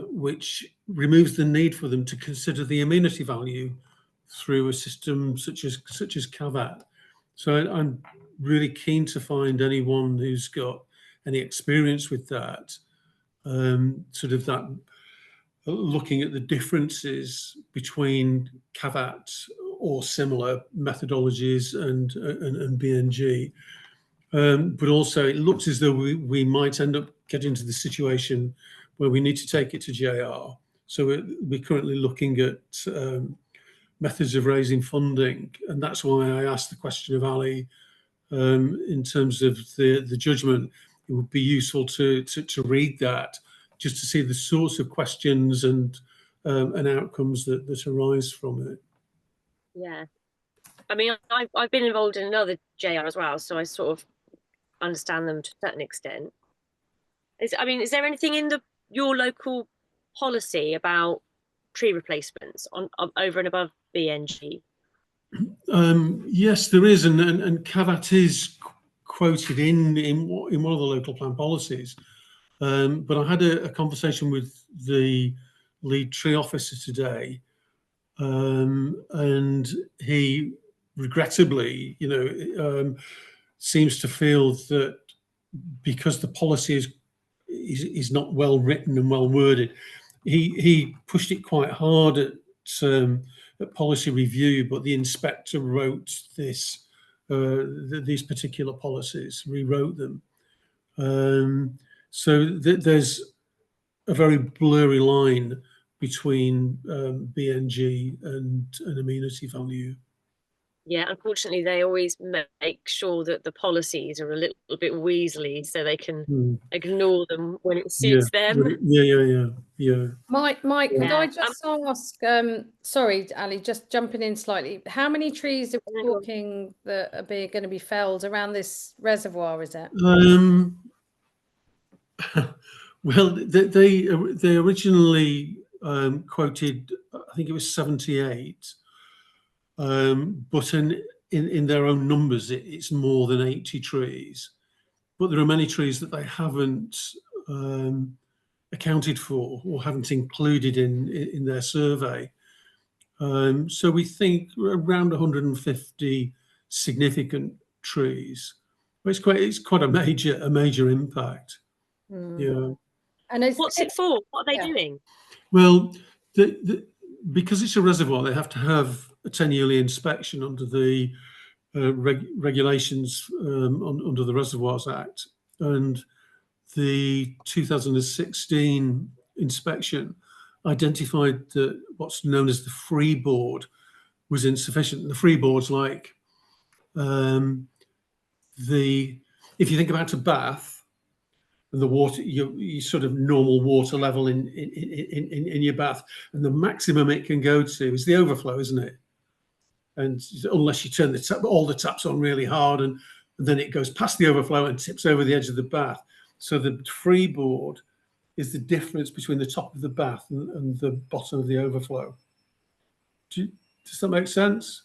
which removes the need for them to consider the amenity value through a system such as CAVAT. So I'm really keen to find anyone who's got any experience with that, sort of that, looking at the differences between CAVAT or similar methodologies and BNG. But also it looks as though we might end up getting to the situation where we need to take it to JR. So we're currently looking at methods of raising funding. And that's why I asked the question of Ali in terms of the judgment. It would be useful to read that, just to see the sorts of questions and outcomes that arise from it. Yeah. I mean, I've been involved in another JR as well, so I sort of understand them to a certain extent. Is there anything in your local policy about tree replacements on over and above BNG? Yes, there is, and CAVAT is quoted in one of the local plan policies. But I had a conversation with the lead tree officer today, and he regrettably, seems to feel that because the policy is not well written and well worded, he pushed it quite hard at policy review, but the inspector wrote these particular policies, rewrote them. So there's a very blurry line between BNG and an amenity value. Yeah, unfortunately, they always make sure that the policies are a little bit weaselly so they can ignore them when it suits them. Yeah. Mike, could I Yeah. just ask, sorry, Ali, just jumping in slightly, how many trees are we talking that are going to be felled around this reservoir, is it? Well, they originally quoted, I think it was 78, but in their own numbers, it's more than 80 trees. But there are many trees that they haven't accounted for or haven't included in their survey. So we think around 150 significant trees. It's quite a major impact. Yeah. And what's it for? What are they doing? Well, because it's a reservoir, they have to have a 10-yearly inspection under the regulations under the Reservoirs Act, and the 2016 inspection identified that what's known as the freeboard was insufficient. The freeboard's like if you think about a bath and the water, you sort of normal water level in your bath, and the maximum it can go to is the overflow, isn't it? And unless you turn all the taps on really hard, and then it goes past the overflow and tips over the edge of the bath. So the freeboard is the difference between the top of the bath and the bottom of the overflow. Does that make sense?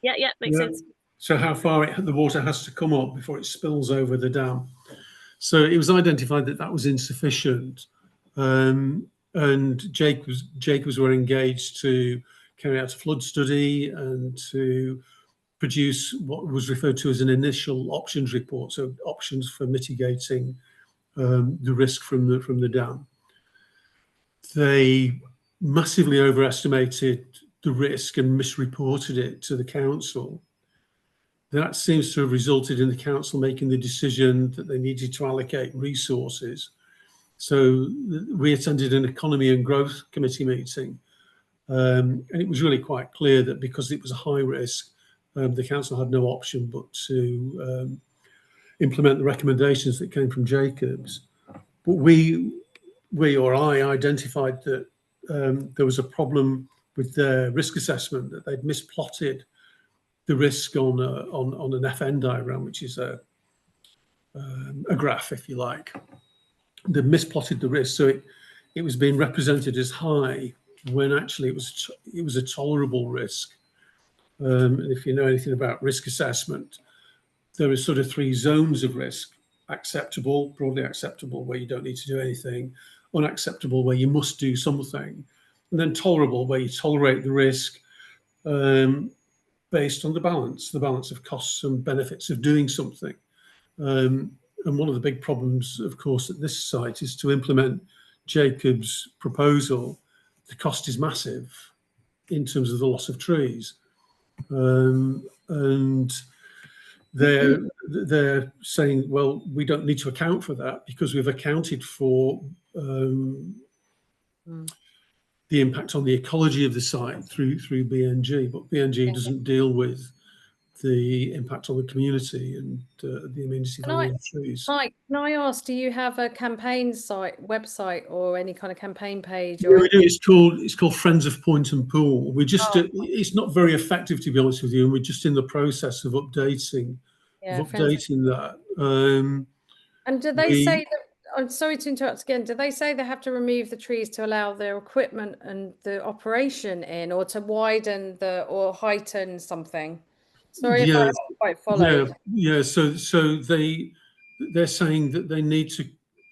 Yeah, makes sense. So how far the water has to come up before it spills over the dam. So it was identified that was insufficient, and Jacobs were engaged to carry out a flood study and to produce what was referred to as an initial options report, so options for mitigating the risk from the dam. They massively overestimated the risk and misreported it to the council. That seems to have resulted in the council making the decision that they needed to allocate resources. So we attended an economy and growth committee meeting, and it was really quite clear that because it was a high risk, the council had no option but to implement the recommendations that came from Jacobs. But I identified that there was a problem with their risk assessment, that they'd misplotted the risk on an FN diagram, which is a graph, if you like. They misplotted the risk, so it was being represented as high when actually it was a tolerable risk. And if you know anything about risk assessment, there are sort of 3 zones of risk: acceptable, broadly acceptable, where you don't need to do anything; unacceptable, where you must do something; and then tolerable, where you tolerate the risk based on the balance of costs and benefits of doing something. And one of the big problems, of course, at this site is to implement Jacobs' proposal. The cost is massive in terms of the loss of trees. And they're saying, well, we don't need to account for that because we've accounted for the impact on the ecology of the site through BNG, but BNG doesn't deal with the impact on the community and the amenity value of trees. Mike, can I ask, do you have a campaign website or any kind of campaign page? Yeah, we do. It's called Friends of Point and Pool. We're just it's not very effective, to be honest with you, and we're just in the process of updating that. And do they say that? I'm sorry to interrupt again. Do they say they have to remove the trees to allow their equipment and the operation in, or to widen or heighten something? Sorry if I haven't quite followed. Yeah. So they're saying that they need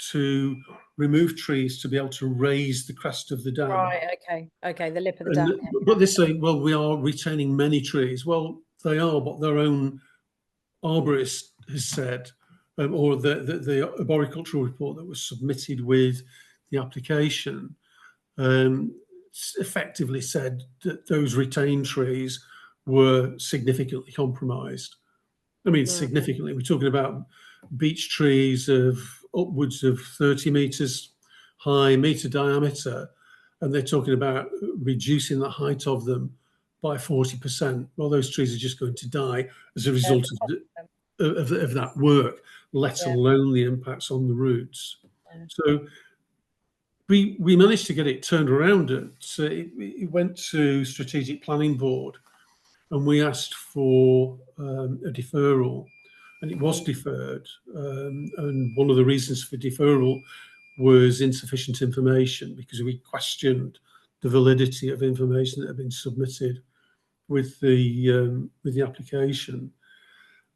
to remove trees to be able to raise the crest of the dam. Right. Okay. The lip of the dam. But they say, well, we are retaining many trees. Well, they are, but their own arborist has said, or the arboricultural report that was submitted with the application, effectively said that those retained trees were significantly compromised. I mean, significantly. We're talking about beech trees of upwards of 30 metres high, metre diameter, and they're talking about reducing the height of them by 40%. Well, those trees are just going to die as a result of that work, let alone the impacts on the roots. So we managed to get it turned around. It went to Strategic Planning Board, and we asked for a deferral, and it was deferred. And one of the reasons for deferral was insufficient information, because we questioned the validity of information that had been submitted with the application.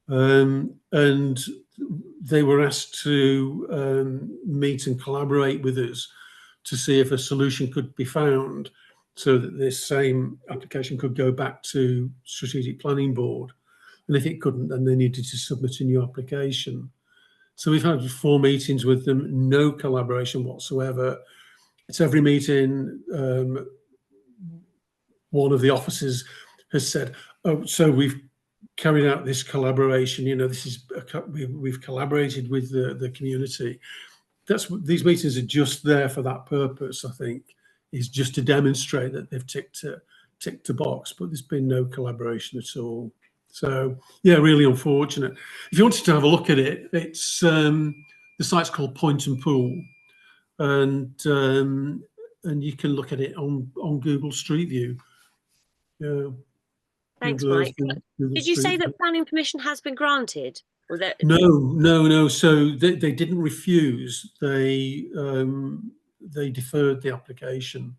And they were asked to meet and collaborate with us to see if a solution could be found so that this same application could go back to Strategic Planning Board. And if it couldn't, then they needed to submit a new application. So we've had 4 meetings with them, no collaboration whatsoever. At every meeting, one of the officers has said, oh, so we've carried out this collaboration, this is, we've collaborated with the community. These meetings are just there for that purpose, I think, is just to demonstrate that they've ticked a box, but there's been no collaboration at all. So yeah, really unfortunate. If you wanted to have a look at it, it's the site's called Point and Pool, and you can look at it on Google Street View. Yeah. Thanks, Google Mike. Earth, Google Did you say Street that View. planning permission has been granted? Or that No. So they didn't refuse. They deferred the application.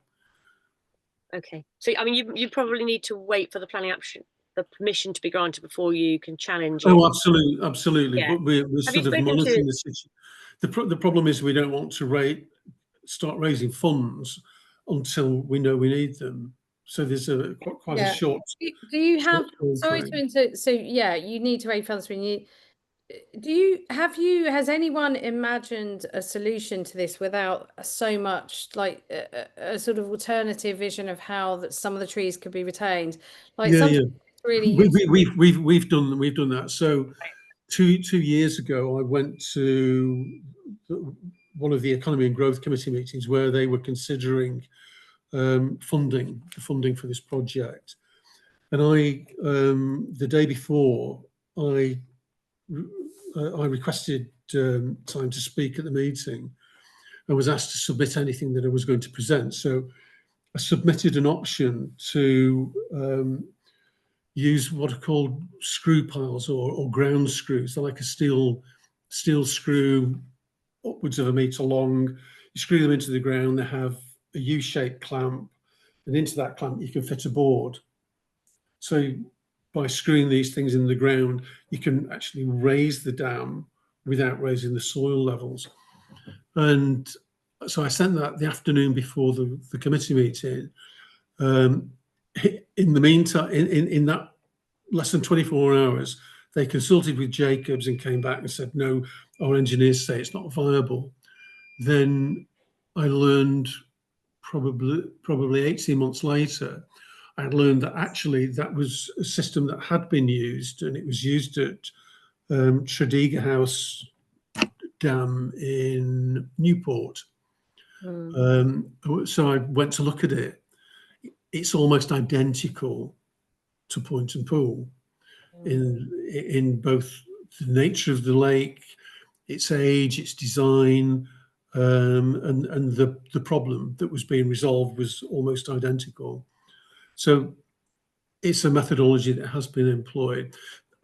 Okay. So I mean, you probably need to wait for the planning application, the permission to be granted before you can challenge it. Oh, absolutely. Yeah. But we're sort of monitoring the situation. The problem is we don't want to start raising funds until we know we need them. So there's quite a short. Do you have? Sorry to interrupt. So yeah, you need to raise funds when you. Has anyone imagined a solution to this without so much like a sort of alternative vision of how that some of the trees could be retained? Like it's really we've done that. So 2 years ago, I went to one of the Economy and Growth Committee meetings where they were considering funding for this project, and the day before I requested time to speak at the meeting. I was asked to submit anything that I was going to present. So I submitted an option to use what are called screw piles or ground screws. They're like a steel screw upwards of 1 metre long. You screw them into the ground. They have a U-shaped clamp, and into that clamp you can fit a board. So by screwing these things in the ground, you can actually raise the dam without raising the soil levels. And so I sent that the afternoon before the committee meeting. In the meantime, in that less than 24 hours, they consulted with Jacobs and came back and said, no, our engineers say it's not viable. Then I learned probably 18 months later, I learned that actually that was a system that had been used, and it was used at Tredegar House Dam in Newport. So I went to look at it. It's almost identical to Point and Pool in both the nature of the lake, its age, its design, and the problem that was being resolved was almost identical. So it's a methodology that has been employed.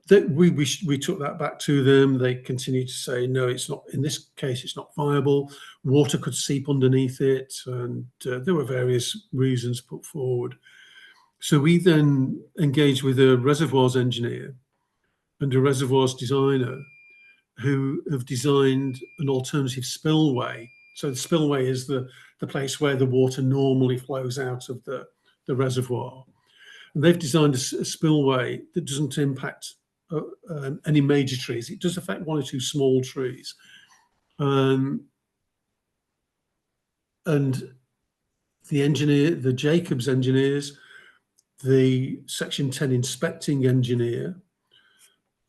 That we took that back to them. They continued to say, no, it's not. In this case, it's not viable. Water could seep underneath it, and there were various reasons put forward. So we then engaged with a reservoirs engineer and a reservoirs designer who have designed an alternative spillway So the spillway is the place where the water normally flows out of the reservoir. And they've designed a spillway that doesn't impact any major trees. It does affect one or two small trees. And the Jacobs engineers, the Section 10 inspecting engineer,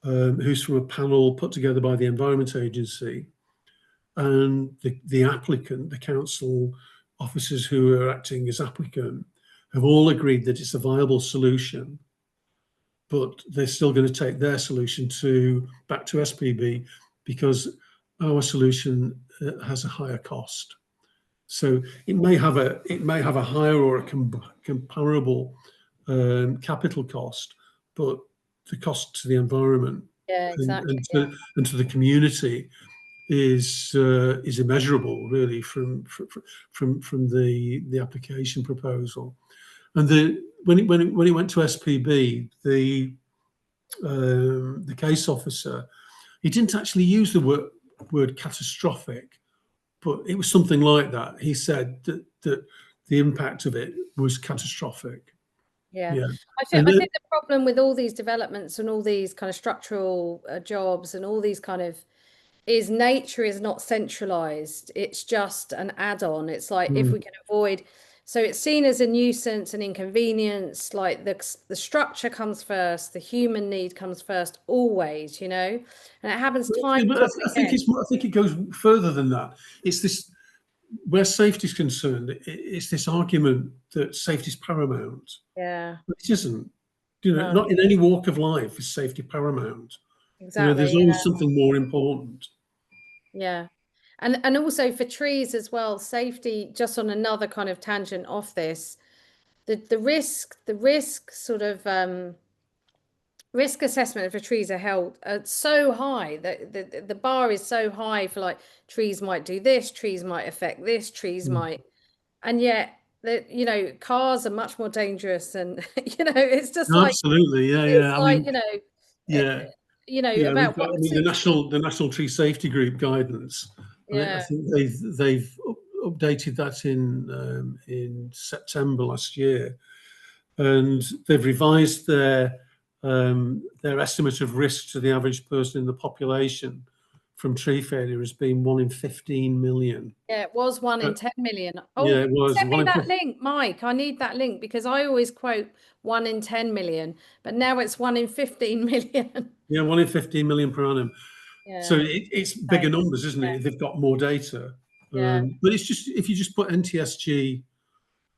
who's from a panel put together by the Environment Agency, and the applicant, the council officers who are acting as applicant, have all agreed that it's a viable solution, but they're still going to take their solution back to SPB because our solution has a higher cost. So it may have a higher or a comparable capital cost, but the cost to the environment and to the community is immeasurable, really, from the application proposal. And when it went to SPB, the case officer, he didn't actually use the word catastrophic, but it was something like that. He said that the impact of it was catastrophic. Yeah. I think the problem with all these developments and all these kind of structural jobs and all these kind of is nature is not centralized. It's just an add-on. It's like if we can avoid, so it's seen as a nuisance and inconvenience, like the structure comes first, the human need comes first, always, you know, and it happens time. But I think it goes further than that. It's this, where safety is concerned, it's this argument that safety is paramount. Yeah. But it isn't. You know, not in any walk of life is safety paramount. Exactly. You know, there's always something more important. Yeah. And also for trees as well, safety, just on another kind of tangent off this, the risk sort of risk assessment for trees are held so high that the bar is so high for like trees might do this, trees might affect this, trees might, and yet you know, cars are much more dangerous and you know, it's just absolutely, yeah. I mean, you know, yeah. You know, yeah, about the National Tree Safety Group guidance. Yeah. I think they've updated that in September last year, and they've revised their estimate of risk to the average person in the population from tree failure as being 1 in 15 million. Yeah, it was 1 in 10 million. Oh, yeah, it was. Send me that link, Mike. I need that link because I always quote 1 in 10 million, but now it's 1 in 15 million. Yeah, 1 in 15 million per annum. Yeah. So it's bigger numbers, isn't it? They've got more data. Yeah. But it's just, if you just put NTSG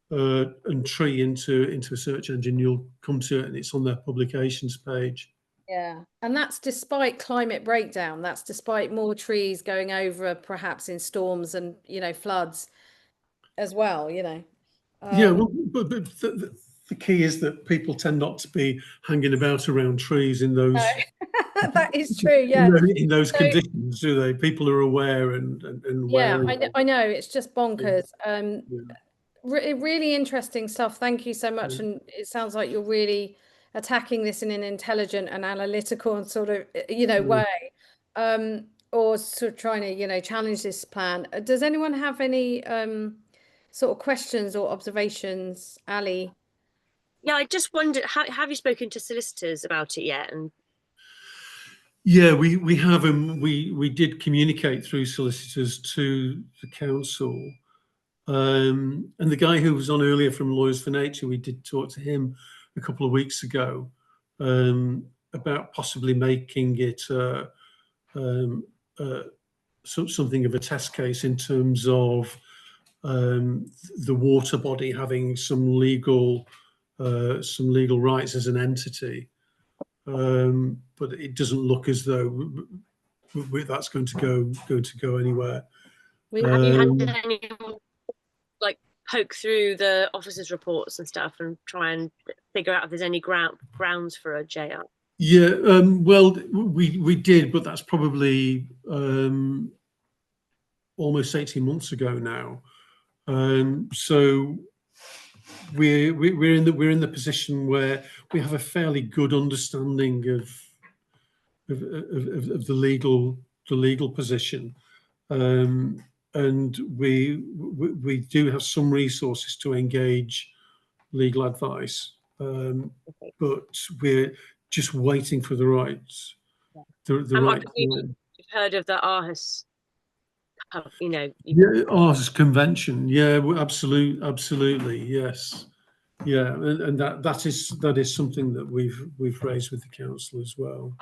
and tree into a search engine, you'll come to it, and it's on their publications page. Yeah, and that's despite climate breakdown. That's despite more trees going over, perhaps in storms and, you know, floods as well, you know. Yeah, well, but the key is that people tend not to be hanging about around trees in those. That is true, yeah. In those conditions, do they? People are aware and yeah, wary. I know, it's just bonkers. Really interesting stuff. Thank you so much. And it sounds like you're really attacking this in an intelligent and analytical and sort of, you know, way, or sort of trying to, you know, challenge this plan. Does anyone have any sort of questions or observations? Ali? Yeah, I just wondered, have you spoken to solicitors about it yet? And yeah, we have, and we did communicate through solicitors to the council. And the guy who was on earlier from Lawyers for Nature, we did talk to him a couple of weeks ago about possibly making it something of a test case in terms of the water body having some legal rights as an entity, but it doesn't look as though that's going to go anywhere. Have you had anyone like poke through the officers' reports and stuff and try and figure out if there's any grounds for a JR? Yeah, well, we did, but that's probably almost 18 months ago now. So we're in the position where we have a fairly good understanding of the legal position. and we do have some resources to engage legal advice, but we're just waiting for the rights. Right You've heard of the Aarhus, you know? Yeah, Aarhus Convention. Yeah, absolutely, yes. Yeah, and that is something that we've raised with the council as well.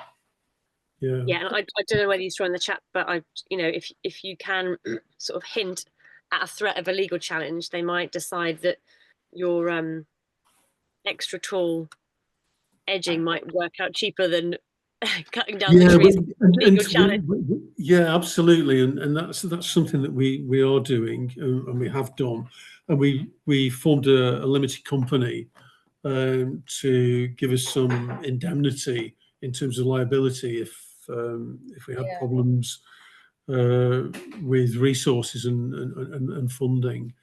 Yeah. Yeah, and I don't know whether you saw in the chat, but if you can sort of hint at a threat of a legal challenge, they might decide that your extra tall edging might work out cheaper than cutting down the trees. Yeah, absolutely, and that's something that we are doing, and we have done, and we formed a limited company to give us some indemnity in terms of liability if we had problems with resources and funding.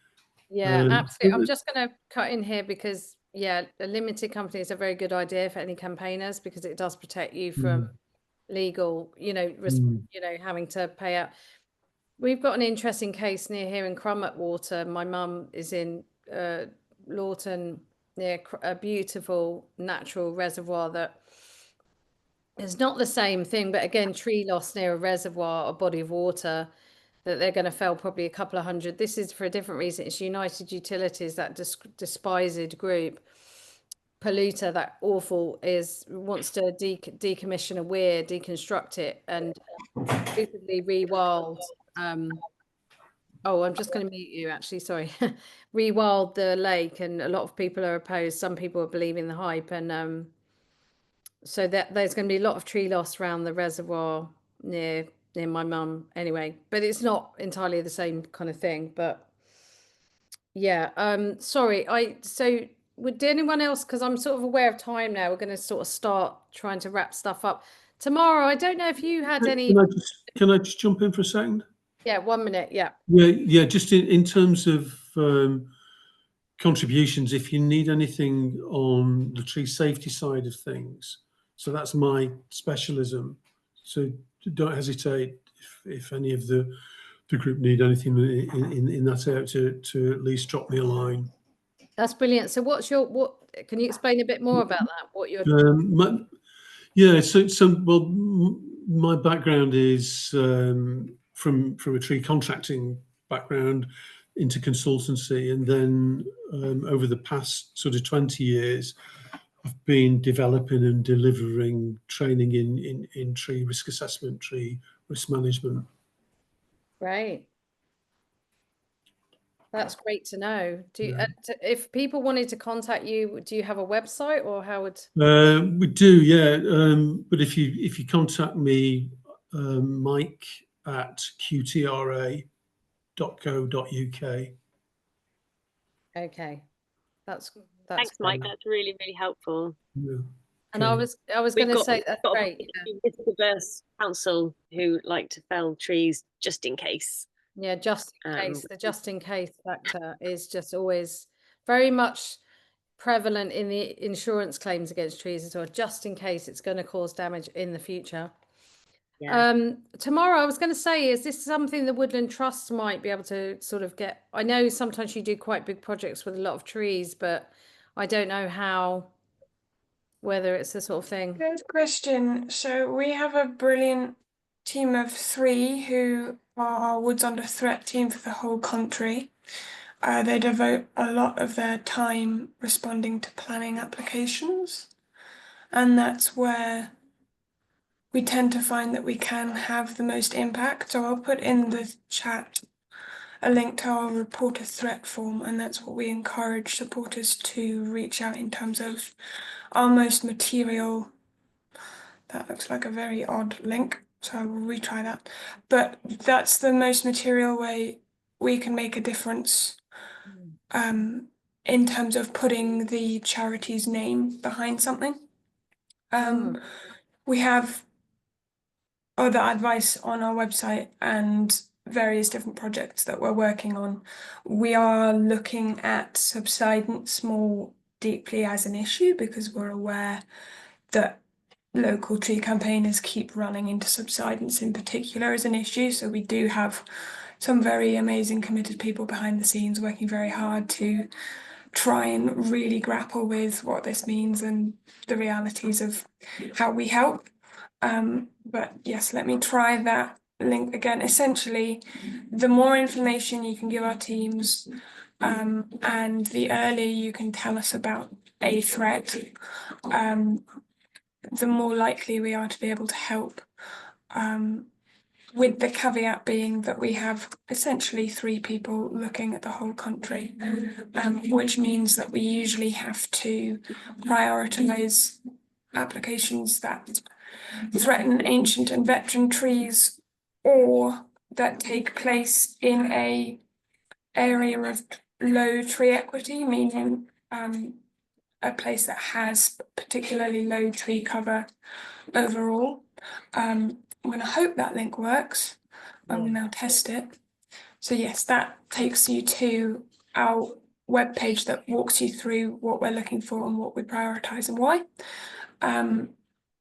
Yeah, absolutely. I'm just going to cut in here because, yeah, a limited company is a very good idea for any campaigners because it does protect you from legal, having to pay out. We've got an interesting case near here in Crummock Water. My mum is in Lawton near a beautiful natural reservoir that is not the same thing, but again, tree loss near a reservoir, a body of water, that they're going to fell probably a couple of hundred. This is for a different reason. It's United Utilities, that despised group, polluter, that awful, wants to decommission a weir, deconstruct it, and stupidly rewild. Oh, I'm just going to mute you, actually, sorry. Rewild the lake, and a lot of people are opposed. Some people are believing the hype, and so that there's going to be a lot of tree loss around the reservoir near my mum anyway, but it's not entirely the same kind of thing. But yeah, sorry, so would anyone else, because I'm sort of aware of time now, we're going to sort of start trying to wrap stuff up. Tamara, I don't know if you had any. Can I just jump in for a second? Yeah, 1 minute. Yeah, just in terms of contributions, if you need anything on the tree safety side of things, so that's my specialism, so don't hesitate if any of the group need anything in that area to at least drop me a line. That's brilliant. So what can you explain a bit more about that, what you're well, my background is from a tree contracting background into consultancy, and then over the past sort of 20 years I've been developing and delivering training in tree risk assessment, tree risk management. Great. That's great to know. If people wanted to contact you, do you have a website, or how would? We do, yeah. But if you contact me, Mike at qtra.co.uk. Okay, that's thanks, Mike. That's really, really helpful. Yeah. And I was going to say that's great. A diverse council who like to fell trees just in case. Yeah, just in case. The just in case factor is just always very much prevalent in the insurance claims against trees as well, just in case it's going to cause damage in the future. Yeah. Tamara, I was going to say, is this something the Woodland Trust might be able to sort of get? I know sometimes you do quite big projects with a lot of trees, but I don't know whether it's the sort of thing. Good question. So we have a brilliant team of 3 who are our Woods Under Threat team for the whole country. They devote a lot of their time responding to planning applications, and that's where we tend to find that we can have the most impact. So I'll put in the chat a link to our report a threat form, and that's what we encourage supporters to reach out in terms of our most material. That looks like a very odd link, so I will retry that. But that's the most material way we can make a difference in terms of putting the charity's name behind something. We have other advice on our website and various different projects that we're working on. We are looking at subsidence more deeply as an issue because we're aware that local tree campaigners keep running into subsidence in particular as an issue. So we do have some very amazing committed people behind the scenes working very hard to try and really grapple with what this means and the realities of how we help. But yes, let me try that link again. Essentially, the more information you can give our teams, and the earlier you can tell us about a threat, the more likely we are to be able to help. With the caveat being that we have essentially 3 people looking at the whole country, which means that we usually have to prioritise applications that threaten ancient and veteran trees or that take place in a area of low tree equity, meaning a place that has particularly low tree cover overall. I'm going to hope that link works. I'm going to now test it. So yes, that takes you to our webpage that walks you through what we're looking for and what we prioritise and why.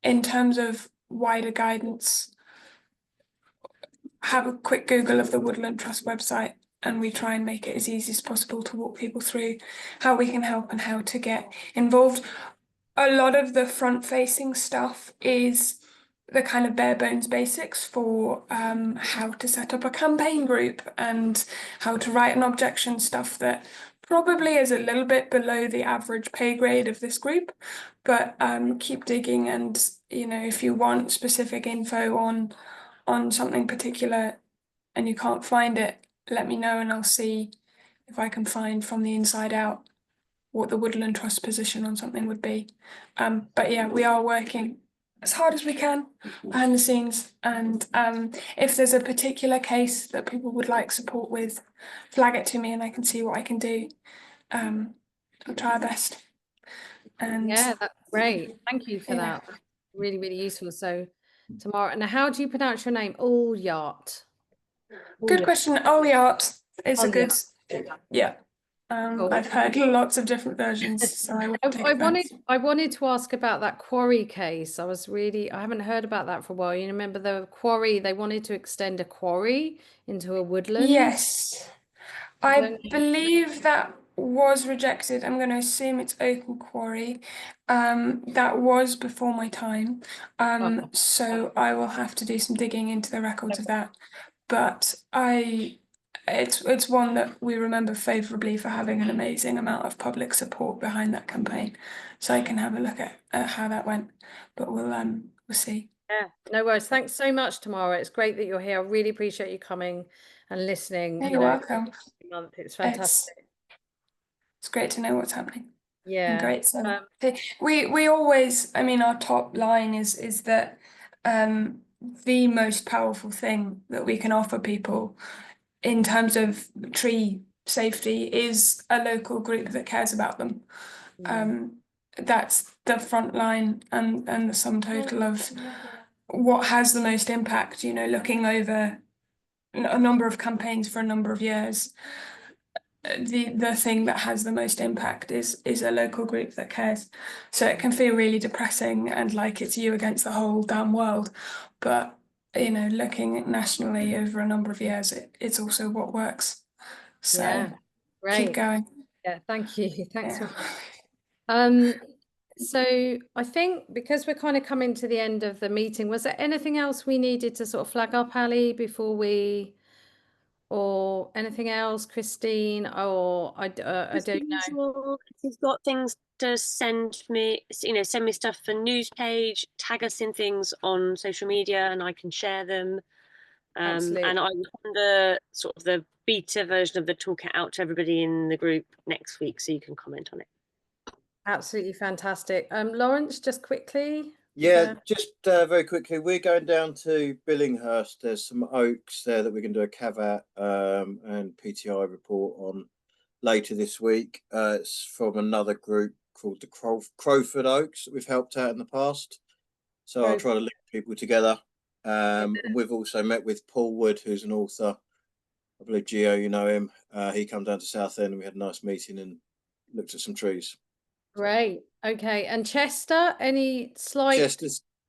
In terms of wider guidance, have a quick Google of the Woodland Trust website, and we try and make it as easy as possible to walk people through how we can help and how to get involved. A lot of the front-facing stuff is the kind of bare bones basics for how to set up a campaign group and how to write an objection, stuff that probably is a little bit below the average pay grade of this group, but keep digging. And if you want specific info on something particular and you can't find it, let me know and I'll see if I can find from the inside out what the Woodland Trust position on something would be. But yeah, we are working as hard as we can behind the scenes, and if there's a particular case that people would like support with, flag it to me and I can see what I can do. I'll try our best. And yeah, that's great. Thank you for that. Really, really useful. So tomorrow, now how do you pronounce your name? Olyart. Good question. Olyart is a good, yeah. Cool. I've heard lots of different versions, so I wanted to ask about that quarry case. I haven't heard about that for a while. You remember the quarry, they wanted to extend a quarry into a woodland? Yes, I believe that was rejected. I'm going to assume it's open quarry. That was before my time. So I will have to do some digging into the records of that. But it's one that we remember favourably for having an amazing amount of public support behind that campaign. So I can have a look at how that went. But we'll see. Yeah, no worries. Thanks so much, Tamara. It's great that you're here. I really appreciate you coming and listening. You're welcome. It's fantastic. It's great to know what's happening. Yeah. Great. So we always, I mean, our top line is that the most powerful thing that we can offer people in terms of tree safety is a local group that cares about them. That's the front line and the sum total of what has the most impact, looking over a number of campaigns for a number of years. The thing that has the most impact is a local group that cares. So it can feel really depressing and like it's you against the whole damn world. But looking nationally over a number of years, it's also what works. So yeah, great. Keep going. Yeah, thank you. Thanks. So I think because we're kind of coming to the end of the meeting, was there anything else we needed to sort of flag up, Ali, before or anything else, Christine? Or I don't know. If you've got things to send me, send me stuff for news page, tag us in things on social media, and I can share them. And I will send the beta version of the toolkit out to everybody in the group next week, so you can comment on it. Absolutely fantastic. Lawrence, just quickly. Yeah, just very quickly, we're going down to Billinghurst. There's some oaks there that we're going to do a caveat and PTI report on later this week. It's from another group called the Crowford Oaks that we've helped out in the past. So I'll try to link people together. And we've also met with Paul Wood, who's an author. I believe Gio, you know him. He came down to Southend and we had a nice meeting and looked at some trees. Great. Okay. And Chester, any slight?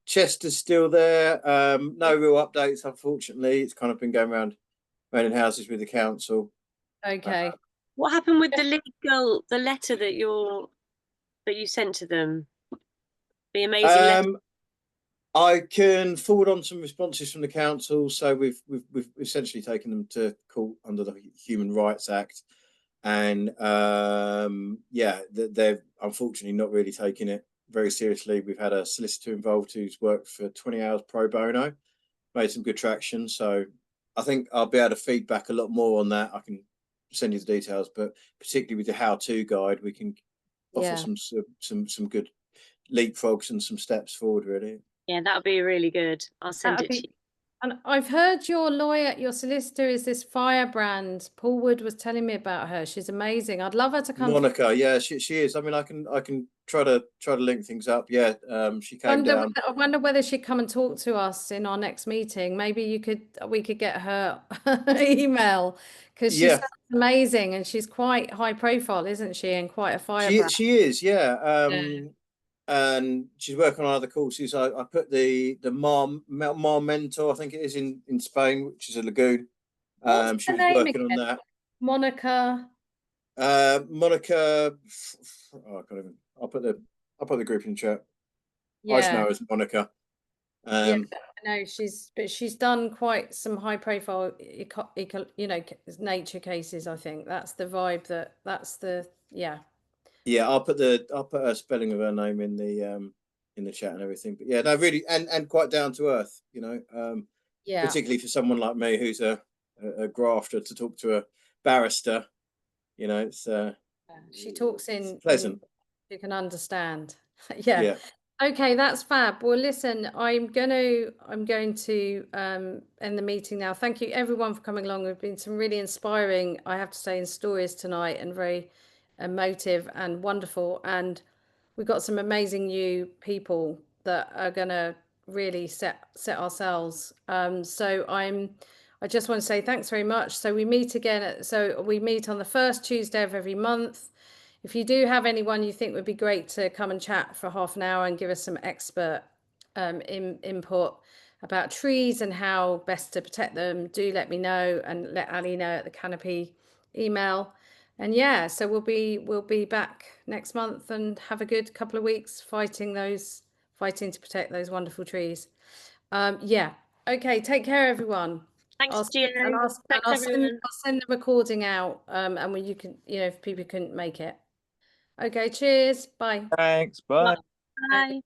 Chester's still there. No real updates, unfortunately. It's kind of been going around owning houses with the council. Okay. What happened with the letter that you sent to them? The amazing letter. I can forward on some responses from the council. So we've essentially taken them to court under the Human Rights Act, and yeah, they're unfortunately not really taking it very seriously. We've had a solicitor involved who's worked for 20 hours pro bono, made some good traction. So I think I'll be able to feedback a lot more on that. I can send you the details, but particularly with the how-to guide, we can offer some good leapfrogs and some steps forward, really. Yeah, that would be really good. I'll send it to you. And I've heard your lawyer, your solicitor is this Firebrand. Paul Wood was telling me about her. She's amazing. I'd love her to come. Monica, yeah, she is. I mean, I can try to link things up. Yeah, she came down. I wonder whether she'd come and talk to us in our next meeting. Maybe we could get her email, because she's amazing and she's quite high profile, isn't she? And quite a firebrand. She is, yeah. And she's working on other courses. I put the Mar Mentor, I think it is in Spain, which is a lagoon. She was working on that. Monica. Monica. Oh, I can't even. I'll put the group in chat. Yeah. I just know as Monica. Yeah, no, she's done quite some high profile, nature cases. I think that's the vibe. That's the Yeah, I'll put her spelling of her name in the chat and everything. But yeah, no, really, and quite down to earth, particularly for someone like me who's a grafter, to talk to a barrister, it's she talks in pleasant. You can understand. Yeah. Okay, that's fab. Well, listen, I'm going to end the meeting now. Thank you everyone for coming along. There've been some really inspiring, I have to say, stories tonight, and very emotive and wonderful. And we've got some amazing new people that are going to really set ourselves. So I just want to say thanks very much. So we meet again. So we meet on the first Tuesday of every month. If you do have anyone you think would be great to come and chat for half an hour and give us some expert input about trees and how best to protect them, do let me know, and let Ali know at the Canopy email. And yeah, so we'll be back next month and have a good couple of weeks fighting to protect those wonderful trees. Yeah. Okay. Take care, everyone. Thanks, Gio. I'll send the recording out. And when you can, if people couldn't make it. Okay. Cheers. Bye. Thanks. Bye. Bye.